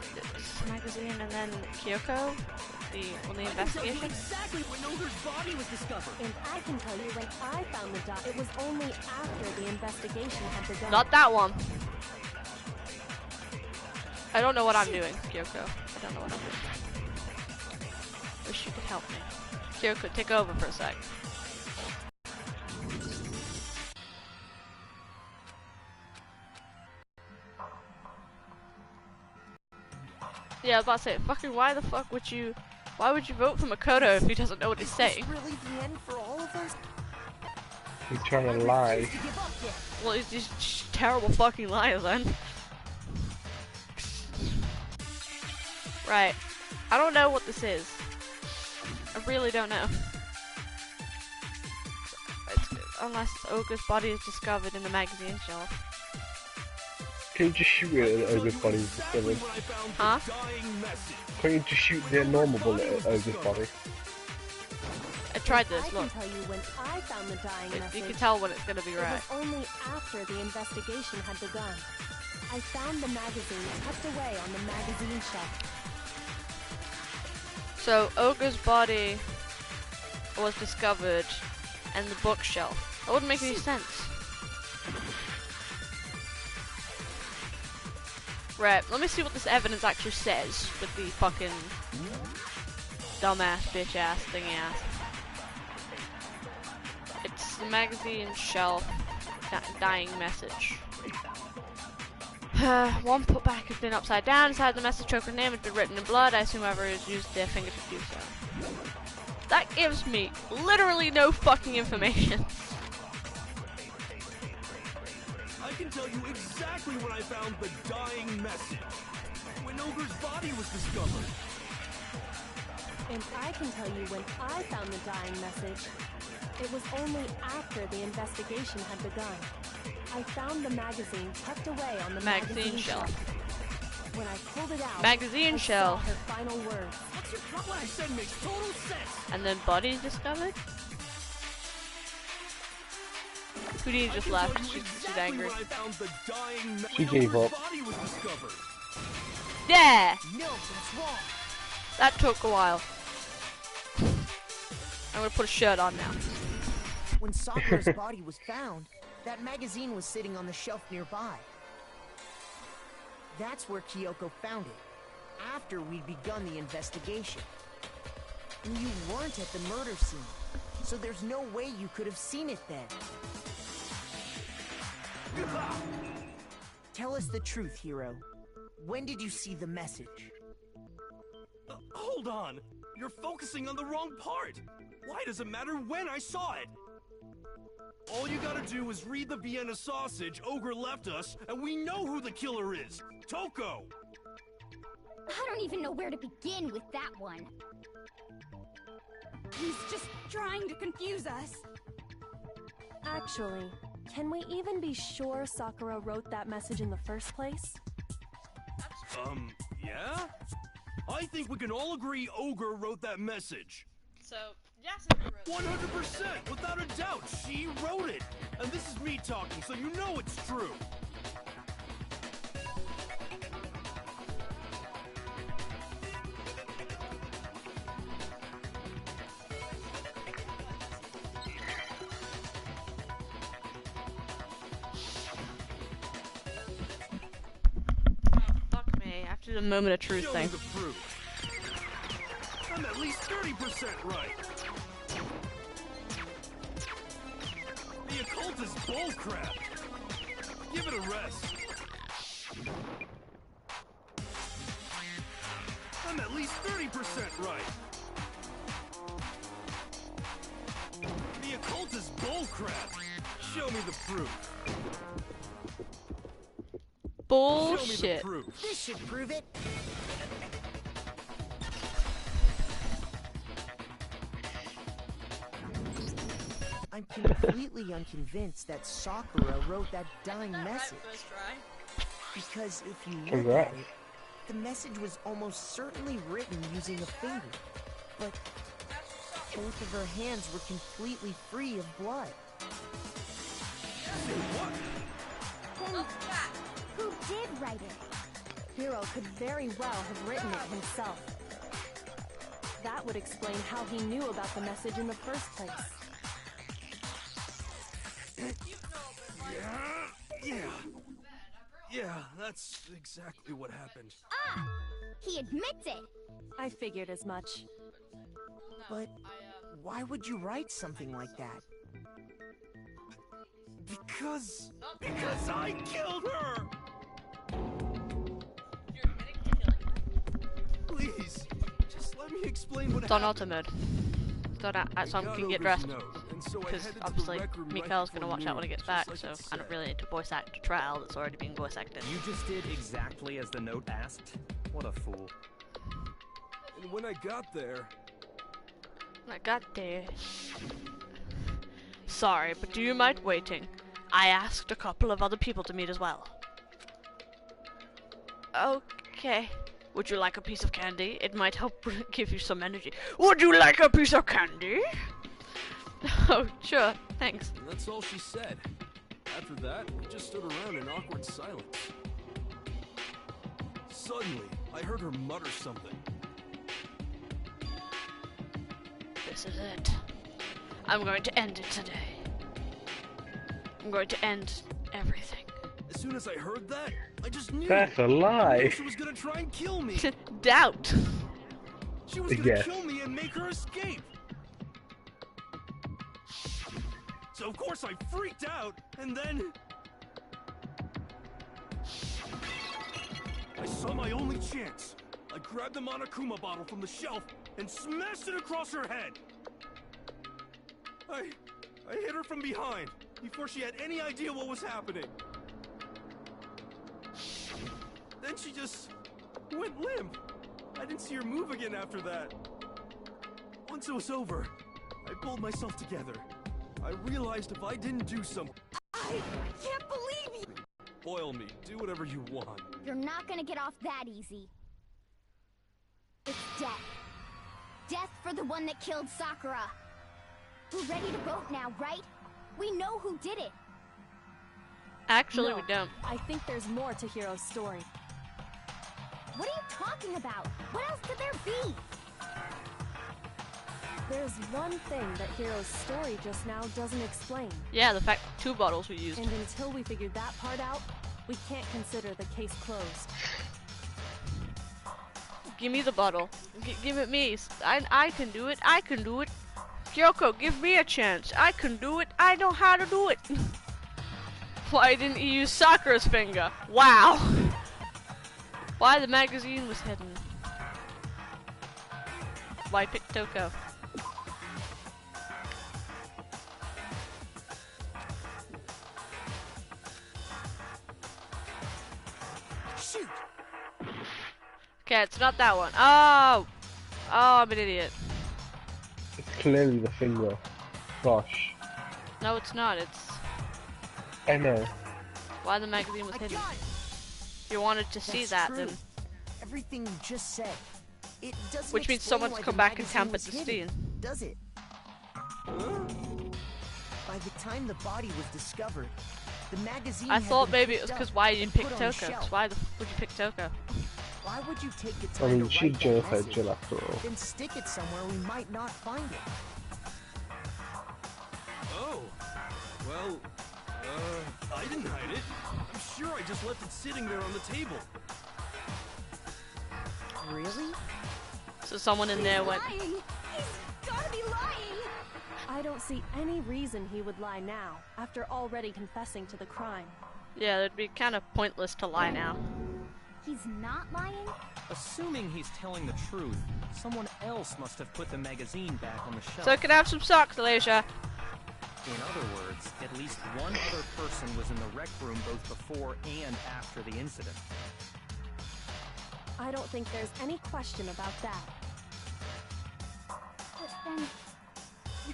magazine and then Kyoko? On the I can tell you investigation? exactly when Ogre's body was discovered. And I can tell you when I found the It was only after the investigation had begun. Not that one. I don't know what I'm doing, Kyoko. I don't know what I'm doing. Wish you could help me. Kyoko, take over for a sec. Yeah, I was about to say, fucking why the fuck would you... Why would you vote for Makoto if he doesn't know what he's saying? Is this really the end for all of us? He's trying to lie. Well, he's just terrible fucking liar then. Right. I don't know what this is. I really don't know. Unless Ogre's body is discovered in the magazine shelf. Can you just shoot it at Ogre's body with discovered? Huh? Can't you just shoot the normal bullet at Ogre's body? I tried this, I look. can tell you when I found the dying message. You can tell when it's gonna be right. It was only after the investigation had begun. I found the magazine tucked away on the magazine shelf. So, Ogre's body was discovered in the bookshelf. That wouldn't make any sense. Right, let me see what this evidence actually says with the fucking dumbass, bitch ass, thingy ass. It's the magazine shelf dying message. One put back has been upside down. Inside the message, choker name has been written in blood. I assume whoever has used their finger to do so. That gives me literally no fucking information. I can tell you exactly when I found the dying message. When Ogre's body was discovered. And I can tell you when I found the dying message. It was only after the investigation had begun. I found the magazine tucked away on the magazine shelf. When I pulled it out, Magazine I shelf. saw her final words. What I said makes total sense. And then bodies discovered? Houdini just left. She's angry. She gave up. Yeah! No, that's wrong. That took a while. I'm gonna put a shirt on now. When Sakura's body was found, that magazine was sitting on the shelf nearby. That's where Kyoko found it, after we'd begun the investigation. And you weren't at the murder scene, so there's no way you could have seen it then. Tell us the truth, Hiro. When did you see the message? Hold on! You're focusing on the wrong part! Why does it matter when I saw it? All you gotta do is read the Vienna sausage Ogre left us, and we know who the killer is! Toko! I don't even know where to begin with that one. He's just trying to confuse us. Actually, can we even be sure Sakura wrote that message in the first place? Yeah? I think we can all agree Ogre wrote that message. So, yes, 100%! Without a doubt, she wrote it! And this is me talking, so you know it's true! Fuck me. After the moment of truth Show thing. me the proof. I'm at least 30% right! The occult is bullcrap! Give it a rest. I'm at least 30% right! The occult is bullcrap! Show me the proof. Show me the Bullshit. proof. This should prove it. I'm completely unconvinced that Sakura wrote that dying message. Because if you look Congrats. at it, the message was almost certainly written using a finger. But both of her hands were completely free of blood. Then, who did write it? Hiro could very well have written it himself. That would explain how he knew about the message in the first place. Yeah, that's exactly what happened. Ah! He admits it! I figured as much. But why would you write something like that? Because I killed her! Please, just let me explain what It's on happened. auto mode. So that I some got can get Ogre's dressed. note, and And so I because headed to the obviously rec room right Mikkel's gonna before watch that when he noon, gets just back, like so it I don't said. really need to voice act a trial that's already being voice acted. You just did exactly as the note asked? What a fool. And when I got there, Sorry, but do you mind waiting? I asked a couple of other people to meet as well. Okay. Would you like a piece of candy? It might help give you some energy. Would you like a piece of candy? Oh, sure, thanks. and that's all she said. After that, we just stood around in awkward silence. Suddenly, I heard her mutter something. This is it. I'm going to end it today. I'm going to end everything. As soon as I heard that, I just knew. That's a I knew lie. she was gonna try and kill me. Doubt. She was gonna Yes. kill me and make her escape. So of course I freaked out, and then I saw my only chance. I grabbed the Monokuma bottle from the shelf and smashed it across her head. I hit her from behind before she had any idea what was happening. Then she just went limp. I didn't see her move again after that. Once it was over, I pulled myself together. I realized if I didn't do something... I can't believe you! Spoil me. Do whatever you want. You're not gonna get off that easy. It's death. Death for the one that killed Sakura. We're ready to vote now, right? We know who did it. Actually, No, we don't. I think there's more to Hiro's story. What are you talking about? What else could there be? There's one thing that Hiro's story just now doesn't explain. Yeah, the fact 2 bottles were used. And until we figured that part out, we can't consider the case closed. Give me the bottle. Give it me. I can do it. I can do it. Kyoko, give me a chance. I can do it. I know how to do it. Why didn't you use Sakura's finger? Wow. Why the magazine was hidden. Why pick Toko? Shoot! Okay, it's not that one. Oh! Oh, I'm an idiot. It's clearly the finger. Gosh. No, it's not. It's I know. why the magazine was I hidden. got it! If you wanted to see That's that, true. then Everything you just said. It doesn't which means explain someone's why come the back and magazine tampered was the hidden, scene. does it? By the time the body was discovered, the magazine I had thought been maybe it was picked because up why you and didn't pick put on the Toko. shelf. Why the f would you pick Toko? Why would you take the I time mean, to she write that genocide message, Jill after all. then stick it somewhere we might not find it? Oh. Well, I didn't hide it. I'm sure I just left it sitting there on the table. Really? So someone in there went, Lying! He's gotta be lying! I don't see any reason he would lie now, after already confessing to the crime. yeah, it'd be kind of pointless to lie now. He's not lying? Assuming he's telling the truth, someone else must have put the magazine back on the shelf. So I could have some socks, Alicia. In other words, at least one other person was in the rec room both before and after the incident. I don't think there's any question about that. But then,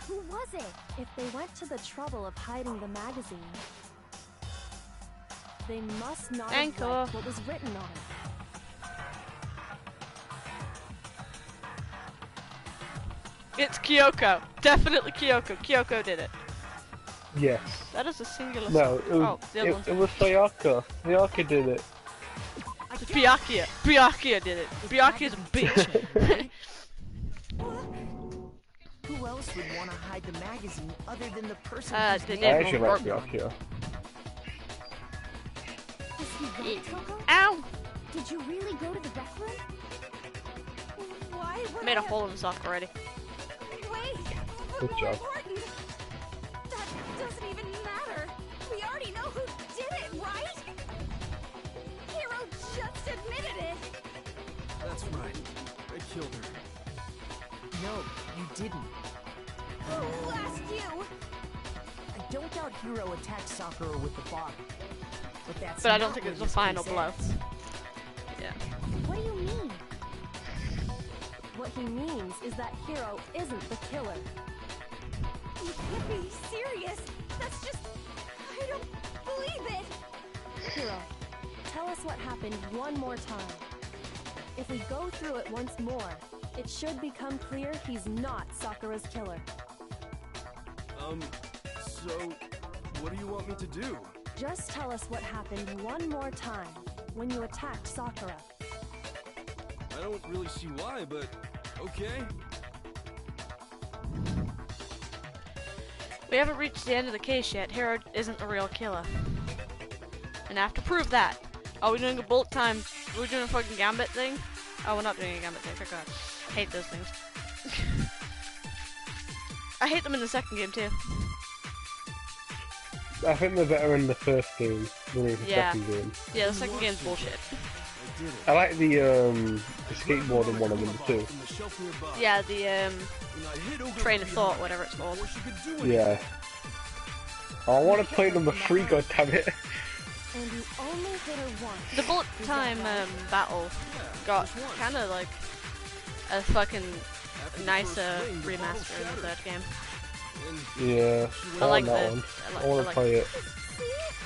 who was it? If they went to the trouble of hiding the magazine, they must not have Ankle. read what was written on it. It's Kyoko. Definitely Kyoko. Kyoko did it. Yes. That is a singular. No, it was, Oh, the other one's it was Sayaka. Sayaka did it. it's Byakuya. Byakuya did it. Byakuya's a bitch. Who else would want to hide the magazine other than the person whose they name did. I was actually Or- like Byakuya. Was he right, Toko? Ow! Did you really go to the rec room? Why would Made a I- hole in the sock already. Wait! Good More job. important! That doesn't even matter! We already know who did it, right? Hero just admitted it! That's right. I killed her. No, you didn't. Who asked you? I don't doubt Hiro attacked Sakura with the bottle. But But I don't think it was a final blow. Yeah. What do you mean? What he means is that Hiro isn't the killer. You can't be serious. That's just... I don't believe it. Hiro, tell us what happened one more time. If we go through it once more, it should become clear he's not Sakura's killer. So, what do you want me to do? Just tell us what happened one more time when you attacked Sakura. I don't really see why, but okay. We haven't reached the end of the case yet. Hiro isn't the real killer. And I have to prove that. Are we doing a bullet time? Are we doing a fucking gambit thing? Oh, we're not doing a gambit thing. I forgot. I hate those things. I hate them in the second game too. I think they're better in the first game than in the second game. Yeah, the second game's bullshit. I like the skateboarding one of them too. Yeah, the train of thought, whatever it's called. Yeah. Oh, I want to play number 3, goddammit. And you only hit her once. The bullet time battle got kind of like a fucking nicer remaster in the third game. Yeah, I like that one. I want to play it.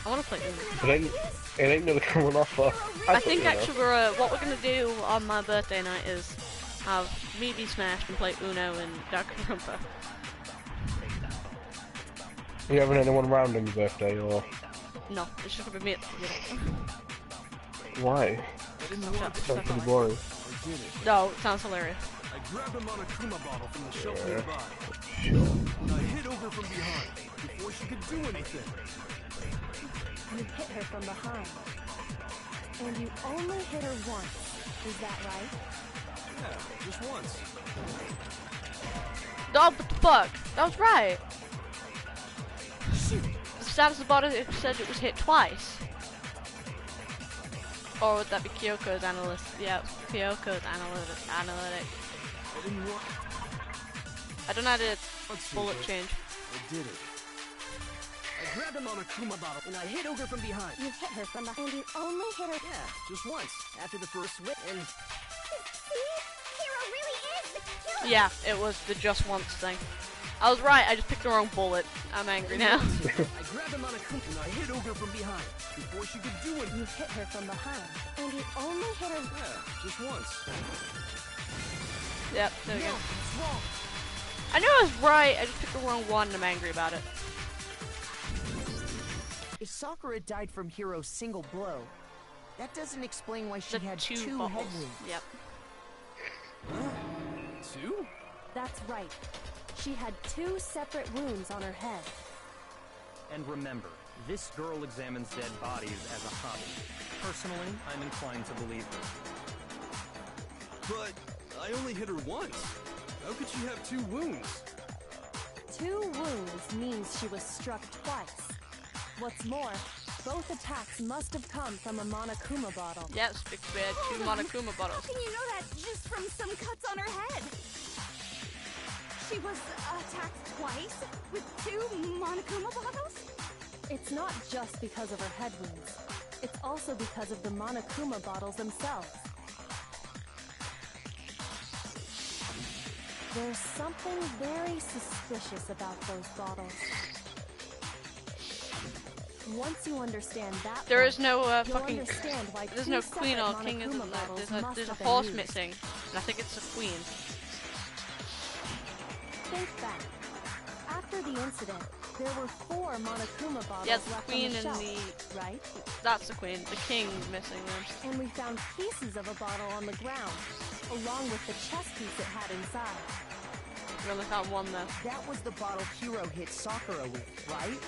I want to play it. It ain't never coming off. I think actually what we're gonna do on my birthday night is have me be Smashed and play Uno and Danganronpa. Are you having anyone around on your birthday, or? No, it's just gonna be me at the computer. Why? Sounds pretty boring. No, it sounds hilarious. I grabbed a Monokuma bottle from the shelf nearby. And I hit over from behind before she could do anything. You hit her from behind. And you only hit her once. Is that right? Yeah, just once. Oh, what the fuck? That was right. The status about it said it was hit twice. Or would that be Kyoko's analyst? Yeah, Kyoko's analytic. I don't know how to bullet change. I did it. I grabbed a Monokuma bottle and I hit Ogre from behind. You hit her from behind. And you only hit her. Yeah, just once. After the first switch and... See? Hiro really is the killer. Yeah, it was the just once thing. I was right, I just picked the wrong bullet. I'm angry now. I grabbed a Monokuma and I hit Ogre from behind before she could do it. You hit her from behind. And you only hit her. Yeah, just once. Yep, there we go. It's wrong. I knew I was right, I just picked the wrong one and I'm angry about it. If Sakura died from Hiro's single blow, that doesn't explain why she The had two bubbles. head wounds. Yep. Two? That's right. She had 2 separate wounds on her head. And remember, this girl examines dead bodies as a hobby. Personally, I'm inclined to believe her. But I only hit her once. How could she have 2 wounds? 2 wounds means she was struck twice. What's more, both attacks must have come from a Monokuma bottle. Yes, because we had 2 Monokuma How bottles. can you know that just from some cuts on her head? She was attacked twice with 2 Monokuma bottles? It's not just because of her head wounds. It's also because of the Monokuma bottles themselves. There's something very suspicious about those bottles. Once you understand that, There is no you'll fucking. understand why There's 2 no queen or separate king, isn't Monokuma there? bottles There's must a have been horse used. missing, and I think it's a queen. Think back. After the incident, there were 4 Monokuma bottles Yeah, the left queen on the and shelf, the. right? That's the queen. The king's missing then. And we found pieces of a bottle on the ground, along with the chest piece it had inside. We only found one though. That was the bottle Hiro hit Sakura with, right?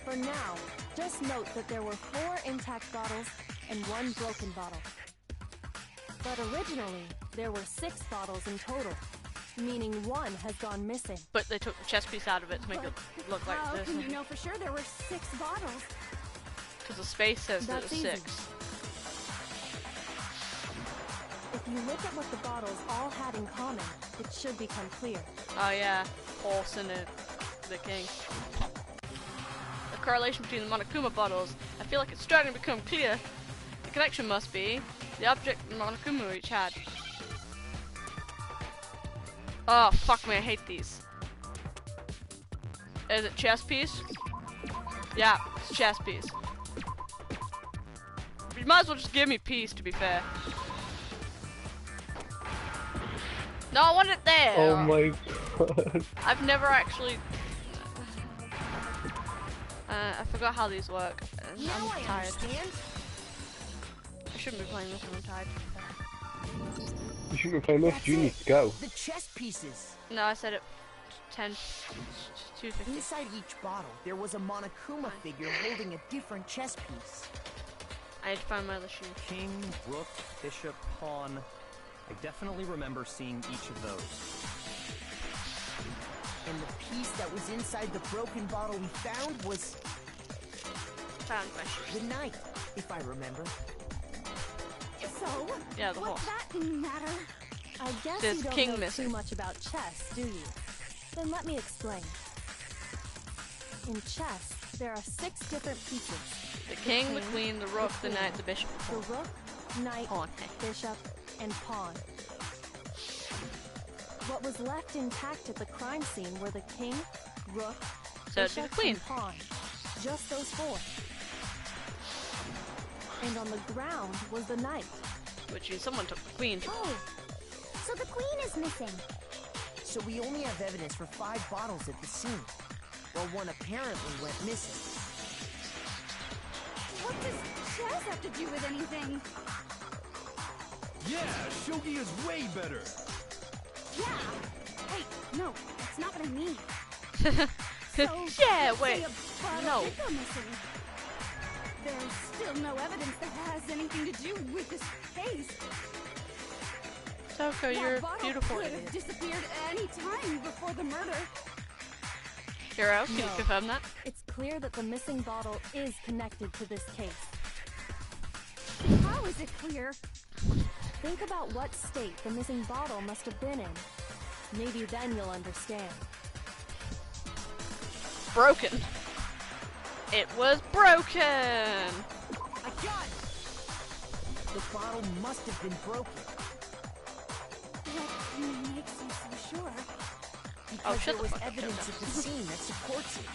For now, just note that there were 4 intact bottles and 1 broken bottle. But originally, there were 6 bottles in total, meaning 1 has gone missing. But they took the chest piece out of it to make it look like How this. can you know for sure there were 6 bottles? Because the space says that That's it's easy. 6. If you look at what the bottles all had in common, it should become clear. Oh yeah, horse and the king. The correlation between the Monokuma bottles. I feel like it's starting to become clear. The connection must be the object the Monokuma each had. Oh fuck me, I hate these. Is it chess piece? Yeah, it's chess piece. You might as well just give me peace, to be fair. No, I want it there! Oh my god. I've never actually... I forgot how these work. Now I'm I tired. understand. I shouldn't be playing this when I'm tired. You shouldn't be playing this, you need to go. The chess pieces. No, I said it 2:50. Inside each bottle, there was a Monokuma figure holding a different chess piece. I need to find my other shoe. King, rook, bishop, pawn. I definitely remember seeing each of those. And the piece that was inside the broken bottle we found was Found my shoe. the knight, if I remember. So, Yeah, the what's horse. that matter? I guess There's you don't king know missing. too much about chess, do you? Then let me explain. In chess, there are 6 different pieces. The king, the queen, the rook, the knight, the bishop, The rook, knight, pawn. bishop, and pawn. What was left intact at the crime scene were the king, rook, So it'd be bishop, the queen. and pawn. Just those 4. And on the ground was the knight. Which means someone took the queen. Oh, so the queen is missing. So we only have evidence for 5 bottles at the scene, while one apparently went missing. What does chess have to do with anything? Yeah, shogi is way better. Yeah. Wait, no, that's not what I mean. Yeah, let's wait. say a bottle No. did go missing. There's still no evidence that has anything to do with this case. Toko, That you're bottle beautiful. could have disappeared any time before the murder. Hero, can you No. confirm that? It's clear that the missing bottle is connected to this case. How is it clear? Think about what state the missing bottle must have been in. Maybe then you'll understand. Broken. It was broken! I got it! The bottle must have been broken. What makes you so sure? Because shut there the was fuck up, evidence Joko. at the scene that supports it.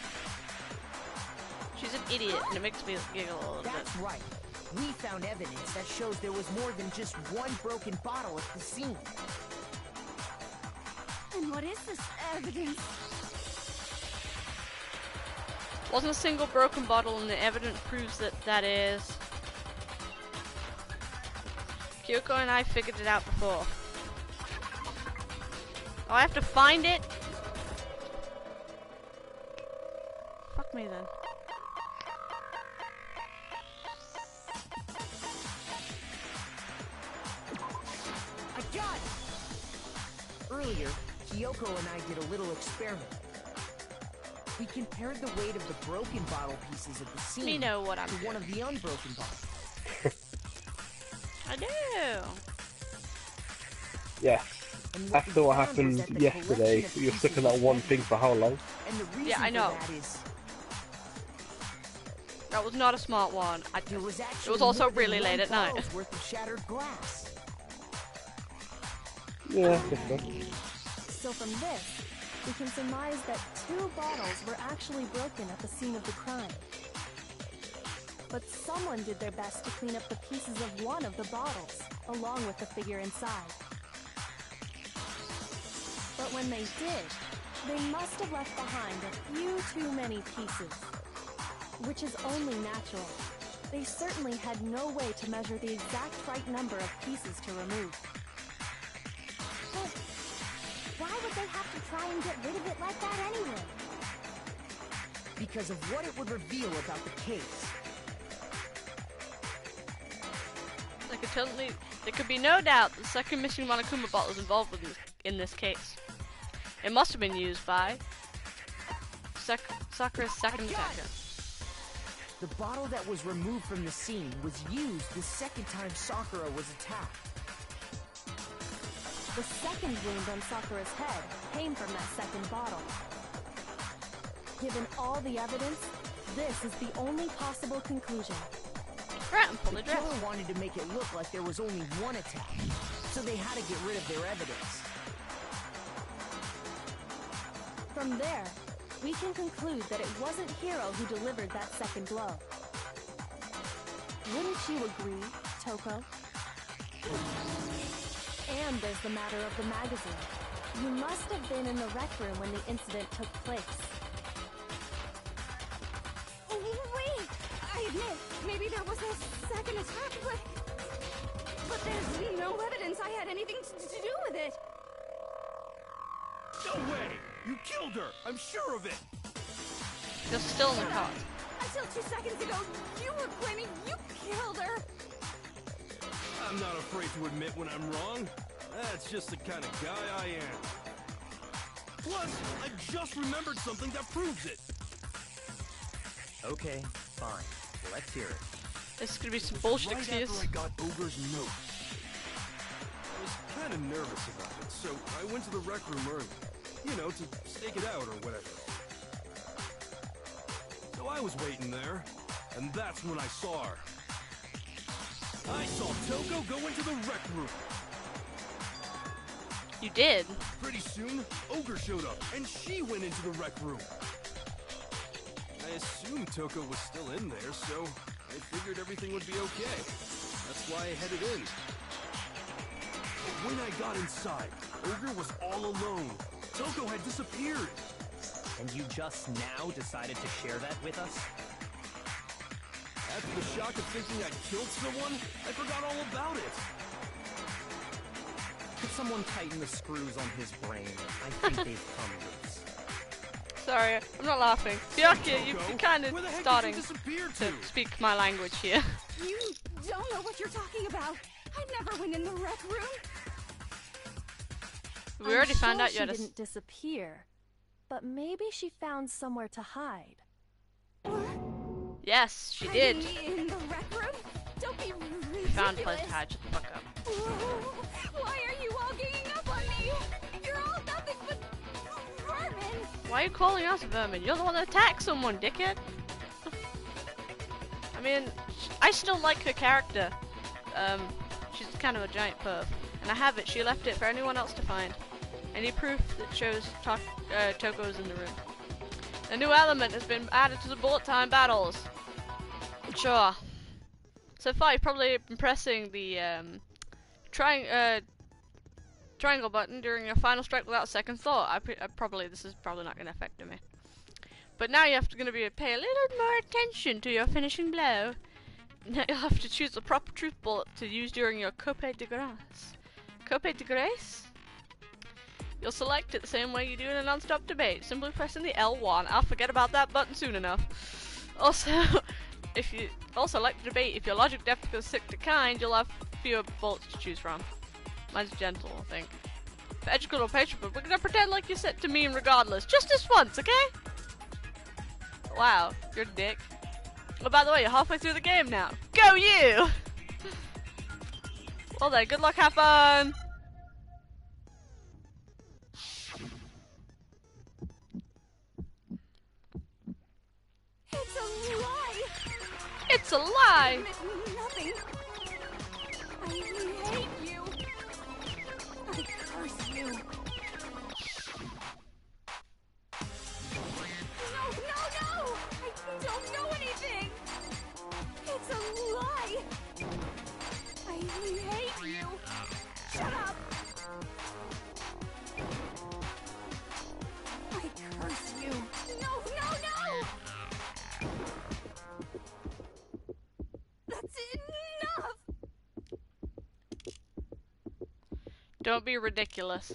She's an idiot, and it makes me giggle a little bit. That's right. We found evidence that shows there was more than just one broken bottle at the scene. And what is this evidence? Wasn't a single broken bottle, and the evidence proves that that is. Kyoko and I figured it out before. Oh, I have to find it? Fuck me then. I got it! Earlier, Kyoko and I did a little experiment. We compared the weight of the broken bottle pieces at the scene Me know what I'm to one doing. of the unbroken bottles. I do. Yes. And After we what found was happened that the yesterday, collection of you're stuck in pieces that one was thing for how long? And the reason Yeah, I know. for that is That was not a smart one. there was actually was also more than really one late at night. bottle's worth of shattered glass. Yeah, guess so. So from this, we can surmise that 2 bottles were actually broken at the scene of the crime. But someone did their best to clean up the pieces of one of the bottles, along with the figure inside. But when they did, they must have left behind a few too many pieces. Which is only natural. They certainly had no way to measure the exact right number of pieces to remove. But why would they have to try and get rid of it like that anyway? Because of what it would reveal about the case. There could be no doubt the second missing Monokuma bottle is involved in this case. It must have been used by Sakura's second attacker. The bottle that was removed from the scene was used the second time Sakura was attacked. The second wound on Sakura's head came from that second bottle. Given all the evidence, this is the only possible conclusion. Right, I'm fully The killer dressed. wanted to make it look like there was only one attack, so they had to get rid of their evidence. From there, we can conclude that it wasn't Hiro who delivered that second blow. Wouldn't you agree, Toko? And there's the matter of the magazine. You must have been in the rec room when the incident took place. Wait! I admit, maybe there was a second attack, but there's no evidence I had anything to do with it. No way! You killed her! I'm sure of it! You're still in the car. Until 2 seconds ago, you were claiming you killed her. I'm not afraid to admit when I'm wrong. That's just the kind of guy I am. Plus, I just remembered something that proves it. Okay, fine. Let's hear it. This is gonna be some bullshit Right excuse. after I got Ogre's note. I was kind of nervous about it, so I went to the rec room early. You know, to stake it out or whatever. So I was waiting there, and that's when I saw her. I saw Toko go into the rec room. You did. Pretty soon, Ogre showed up, and she went into the rec room. I assumed Toko was still in there, so I figured everything would be okay. That's why I headed in. But when I got inside, Ogre was all alone. Toko had disappeared. And you just now decided to share that with us? After the shock of thinking I killed someone, I forgot all about it. Could someone tighten the screws on his brain? I think they've come loose. Sorry, I'm not laughing. Byakuya, you're kind Where the of heck starting did you disappear to to? speak my language here. You don't know what you're talking about. I never went in the rec room. We already found out you she had a... didn't disappear, but maybe she found somewhere to hide. Yes, she did. Hiding in the rec room? Don't be ridiculous. Found a place to hide. Shut the fuck up. Why are you all ganging up on me? You're all nothing but vermin. Why are you calling us vermin? You're the one that attacked someone, dickhead. I mean, I still like her character. She's kind of a giant perv. And I have it. She left it for anyone else to find. Any proof that shows Toko's in the room. A new element has been added to the bullet time battles. Sure. So far, you've probably been pressing the triangle button during your final strike without second thought. This is probably not going to affect me. But now you have to pay a little more attention to your finishing blow. Now you'll have to choose the proper truth bullet to use during your coup de grace. Coup de grace? You'll select it the same way you do in a non-stop debate, simply pressing the L1. I'll forget about that button soon enough. Also, if you like the debate, if your logic depth goes sick to kind, you'll have fewer bullets to choose from. Mine's gentle, I think. For educated or patron, but we're gonna pretend like you're set to meme regardless. Just this once, okay? Wow, you're a dick. Oh, by the way, you're halfway through the game now. Go you! Well then, good luck, have fun! It's a lie. It's a lie! Nothing. I hate you. I curse you. No! I don't know anything. It's a lie. I hate you. Shut up. I curse you. No! That's enough. Don't be ridiculous.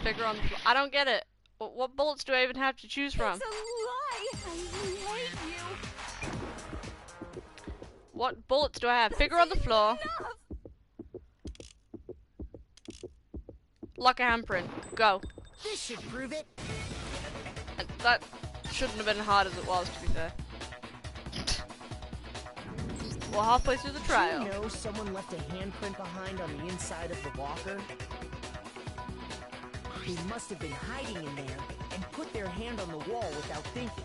Figure on the floor. I don't get it. What bullets do I even have to choose from? It's a lie. I hate you. What bullets do I have? Figure on the floor. Enough. Lock a handprint. Go. This should prove it. And that shouldn't have been hard as it was, to be fair. Well, halfway through the trial. Did you know someone left a handprint behind on the inside of the locker? They must have been hiding in there and put their hand on the wall without thinking.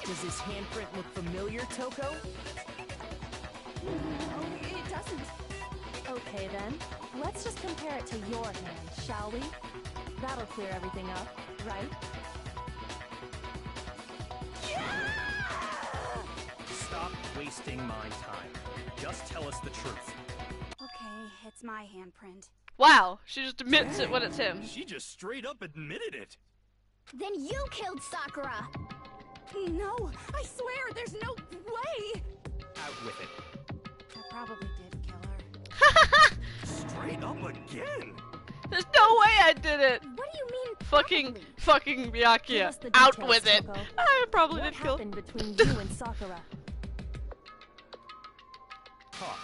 Does this handprint look familiar, Toko? No, it doesn't. Okay then, let's just compare it to your hand, shall we? That'll clear everything up, right? Stop wasting my time. Just tell us the truth. Okay, it's my handprint. Wow, she just admits it when it's him. She just straight up admitted it. Then you killed Sakura! No, I swear, there's no way! Out with it. I probably did kill her. Straight up again. There's no way I did it. What do you mean, Fucking probably? Give Byakuya. us the Out details, with it. Toko. I probably What did kill. happened between you and Sakura? Talk.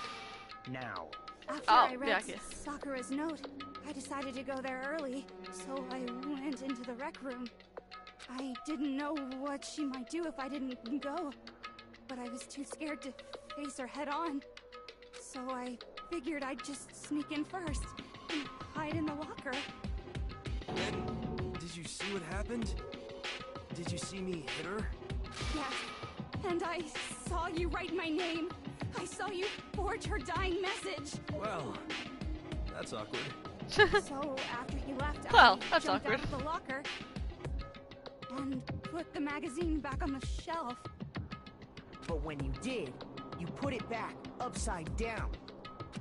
Now. After Oh, I read Byakuya. Sakura's note, I decided to go there early, so I went into the rec room. I didn't know what she might do if I didn't go, but I was too scared to face her head on. So I figured I'd just sneak in first and hide in the locker. And did you see what happened? Did you see me hit her? Yeah, and I saw you write my name. I saw you forge her dying message. Well, that's awkward. So after you left, Well, I that's jumped awkward. out of the locker and put the magazine back on the shelf. But when you did, you put it back upside down.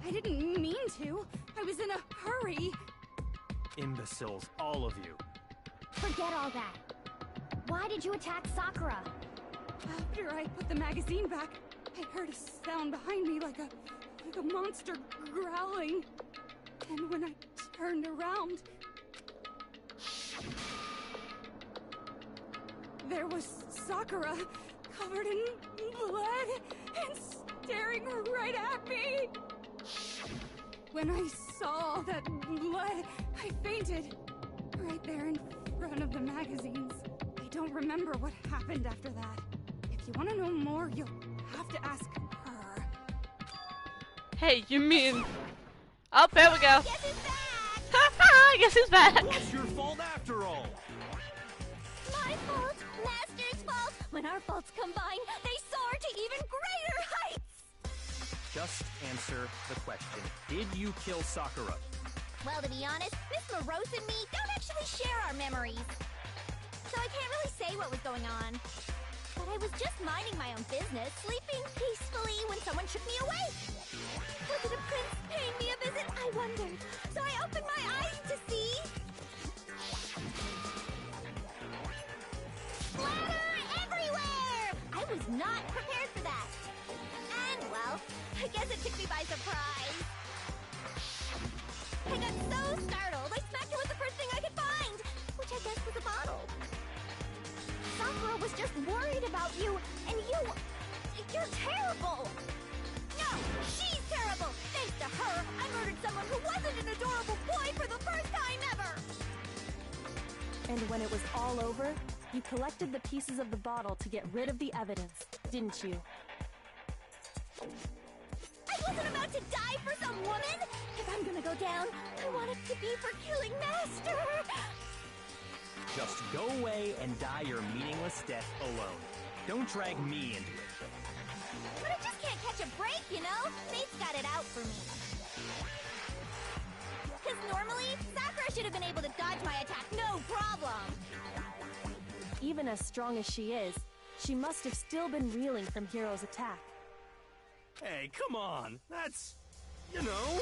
I didn't mean to. I was in a hurry. Imbeciles, all of you. Forget all that. Why did you attack Sakura? After I put the magazine back, I heard a sound behind me like a monster growling. And when I turned around, there was Sakura, covered in blood and staring right at me. When I saw that blood, I fainted right there in front of the magazines. I don't remember what happened after that. If you want to know more, you'll have to ask her. Hey, you mean... Oh, there we go. Guess who's back? I guess he's back. It's your fault after all. My fault, Master's fault. When our faults combine, they soar to even greater heights. Just answer the question. Did you kill Sakura? Well, to be honest, Miss Morose and me don't actually share our memories. So I can't really say what was going on. But I was just minding my own business, sleeping peacefully when someone shook me awake. Was it a prince paying me a visit? I wondered. So I opened my eyes to see... splatter everywhere! I was not prepared for that. And, well, I guess it took me by surprise. I got so startled, I smacked it with the first thing I could find, which I guess was a bottle. Sakura was just worried about you, and you're terrible! No, she's terrible! Thanks to her, I murdered someone who wasn't an adorable boy for the first time ever! And when it was all over, you collected the pieces of the bottle to get rid of the evidence, didn't you? I wasn't about to die for some woman! If I'm gonna go down, I want it to be for killing Master! Just go away and die your meaningless death alone. Don't drag me into it. But I just can't catch a break, you know? Fate's got it out for me. Because normally, Sakura should have been able to dodge my attack, no problem! Even as strong as she is, she must have still been reeling from Hiro's attack. Hey, come on. That's... you know.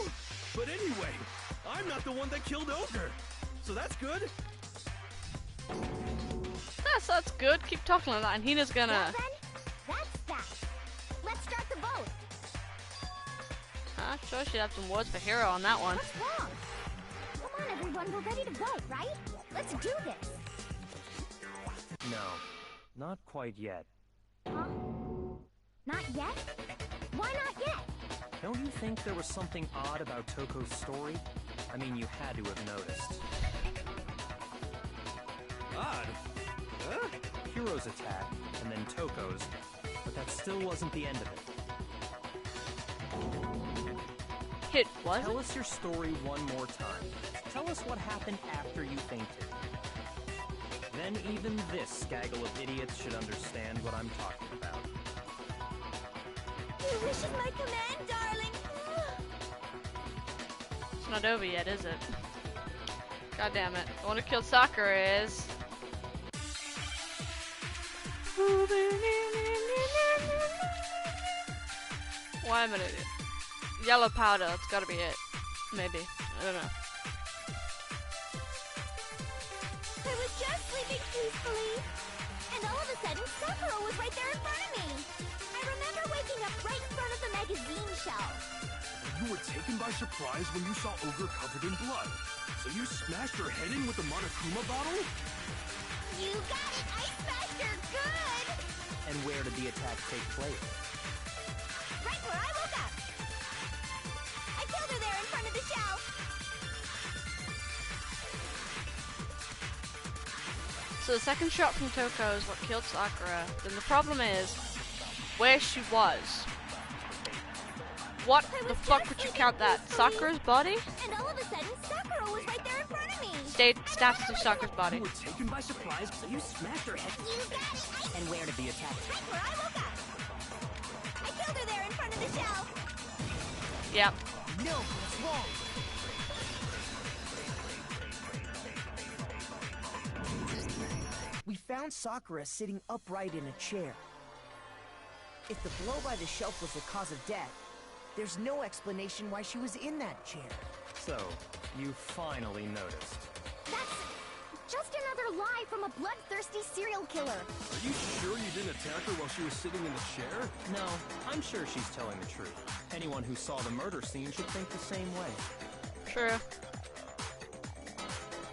But anyway, I'm not the one that killed Ogre. So that's good. That's good. Keep talking like that, and Hina's gonna... Well then, that's that. Let's start the vote. I'm sure she'd have some words for Hiro on that one. What's wrong? Come on, everyone, we're ready to vote, right? Let's do this. No, not quite yet. Huh? Not yet? Why not yet? Don't you think there was something odd about Toko's story? I mean, you had to have noticed. Odd. Huh? Hiro's attack, and then Toko's, but that still wasn't the end of it. It was. Tell us your story one more time. Tell us what happened after you fainted. Then even this gaggle of idiots should understand what I'm talking about. Your wish is my command, darling. It's not over yet, is it? God damn it. The one who killed Sakura is... Why am I an idiot? Yellow powder, that's gotta be it. Maybe. I don't know. I was just sleeping peacefully, and all of a sudden Sakura was right there in front of me. I remember waking up right in front of the magazine shelf. You were taken by surprise when you saw Ogre covered in blood. So you smashed her head in with the Monokuma bottle? You got it! I smashed her good! And where did the attack take place? Right where I woke up! I killed her there in front of the shelf! So the second shot from Toko is what killed Sakura. Then the problem is where she was. What the fuck would you count that? Sakura's body? And all of a sudden, Sakura was right there in front of me! Stats of Sakura's body. You were taken by surprise, so you smashed her head. You got it! And where did the attack take Right where I woke up! I killed her there in front of the shelf! Yep. No, it's wrong. We found Sakura sitting upright in a chair. If the blow by the shelf was the cause of death, there's no explanation why she was in that chair. So, you finally noticed. That's just another lie from a bloodthirsty serial killer. Are you sure you didn't attack her while she was sitting in the chair? No, I'm sure she's telling the truth. Anyone who saw the murder scene should think the same way. True.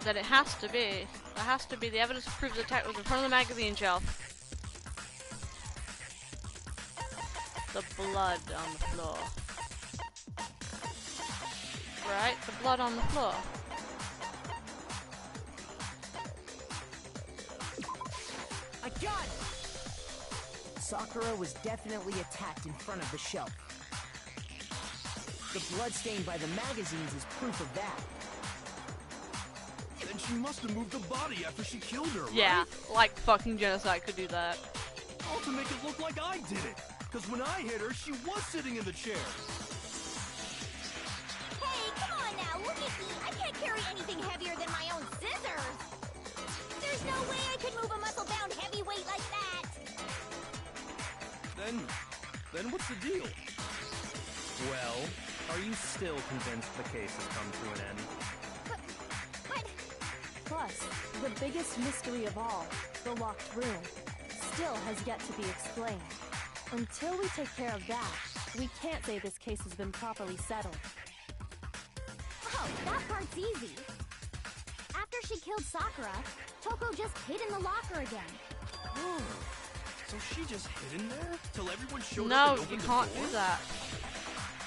Then it has to be. There has to be. The evidence proves the attack was in front of the magazine shelf. The blood on the floor. Right? The blood on the floor. I got it! Sakura was definitely attacked in front of the shelf. The blood stain by the magazines is proof of that. Then she must have moved the body after she killed her, Yeah, right? like fucking genocide could do that. All to make it look like I did it. Because when I hit her, she was sitting in the chair. Hey, come on now, look at me. I can't carry anything heavier than my own scissors. There's no way I could move a muscle-bound heavyweight like that. Then what's the deal? Well, are you still convinced the case has come to an end? But Plus, the biggest mystery of all, the locked room, still has yet to be explained. Until we take care of that, we can't say this case has been properly settled. oh, that part's easy. After she killed Sakura, Toko just hid in the locker again. Oh, so she just hid in there till everyone showed No, up and you opened the can't door? do that.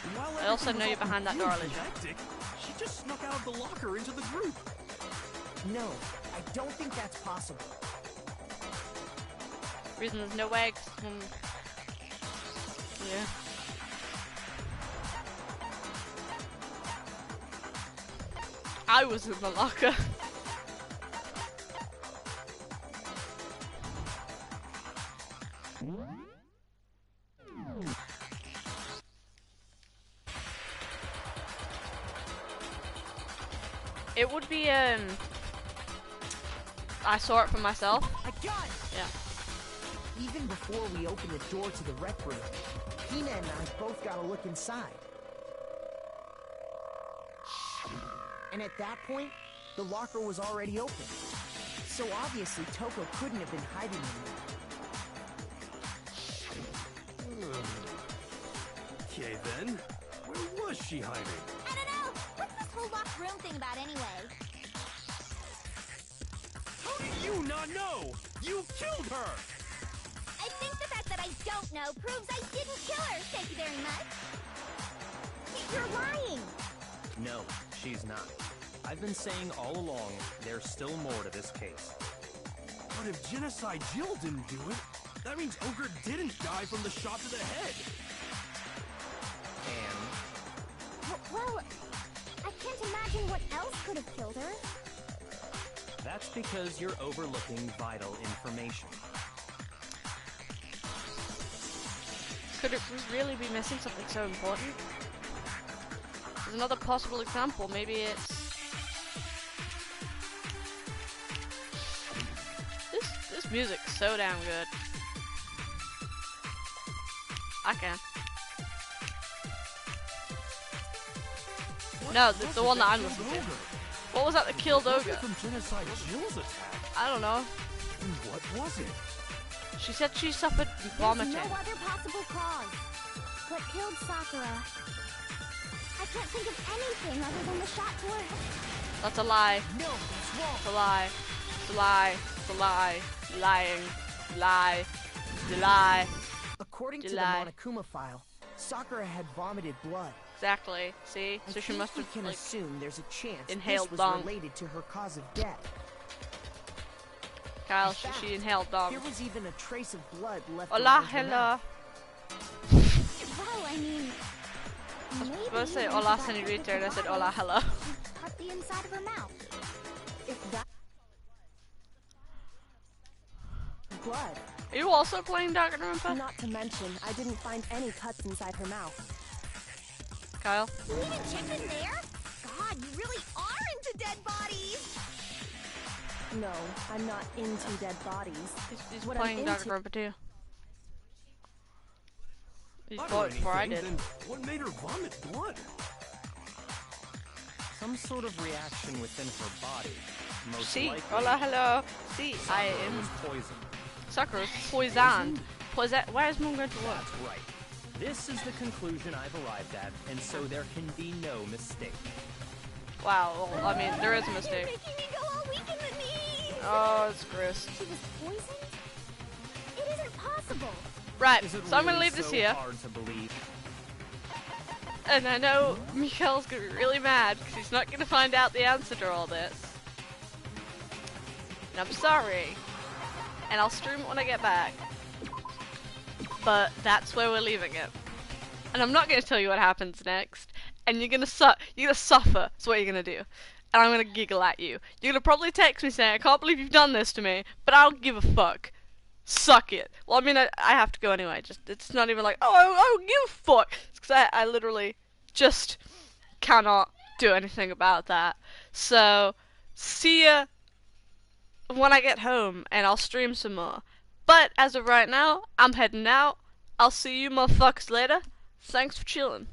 And while I also everything know was you're all behind that door, confused and Alicia. hectic, she just snuck out of the locker into the group. No, I don't think that's possible. Reason there's no eggs. Yeah. I was in the locker. It would be, I saw it for myself. I got it! Yeah. Even before we opened the door to the rec room, Hina and I both got a look inside. And at that point, the locker was already open. So obviously Toko couldn't have been hiding in there. Okay then, where was she hiding? I don't know. What's this whole locked room thing about anyway? How do you not know? You killed her! I think the fact that I don't know proves I didn't kill her. Thank you very much. You're lying. No, she's not. I've been saying all along, there's still more to this case. But if Genocide Jill didn't do it, that means Ogre didn't die from the shot to the head. And Well, could have killed her. That's because you're overlooking vital information. Could it really be missing something so important? There's another possible example. Maybe it's... This music's so damn good. I can. No, the one that I'm listening to. What was that that killed Ogre? From Genocide Jill's attack. I don't know. And what was it? She said she suffered vomiting. There's no other possible cause. What killed Sakura? I can't think of anything other than the shot to her head. That's a lie. No, that's wrong. It's a lie. It's a lie. It's a lie. Lying. Lie. It's a lie. According to You the lie. Monokuma file, Sakura had vomited blood. Exactly. See? I So she think must we have can like assume there's a chance inhaled this was dung. related to her cause of death. Kyle. In fact, She inhaled dog. There was even a trace of blood left Hola, around her hello. mouth. Well, I mean, I was maybe supposed to say when hola, she got hit with senorita, and I the said bottle, hola, hello. she cut the inside of her mouth. If that blood. Are you also playing Danganronpa? Not to mention, I didn't find any cuts inside her mouth. Kyle? You even checked in there? God, you really are into dead bodies! No, I'm not into dead bodies. He's What playing I'm into- Danganronpa too. He's Not bought it before I anything, did. then what made her vomit blood? Some sort of reaction within her body. Most See? likely, Hola, hello. See, I Sakura am was poisoned. Sakura's poisoned. Why is Moon going to work? That's right. This is the conclusion I've arrived at, and so there can be no mistake. Wow, well, I mean, there is a mistake. You're making me go all weak in the knees! Oh, it's gross. She was poisoned? It isn't possible. Right, Is it so I'm gonna really leave this so here. hard to believe? And I know Mikkel's gonna be really mad because he's not gonna find out the answer to all this. And I'm sorry. And I'll stream it when I get back. But that's where we're leaving it. And I'm not gonna tell you what happens next. And you're gonna suffer. That's what you're gonna do. And I'm gonna giggle at you. You're gonna probably text me saying, I can't believe you've done this to me, but I don't give a fuck. Suck it. Well, I mean, I have to go anyway. It's not even like, oh, I don't give a fuck. It's because I literally just cannot do anything about that. So, see ya when I get home, and I'll stream some more. But, as of right now, I'm heading out. I'll see you motherfuckers later. Thanks for chilling.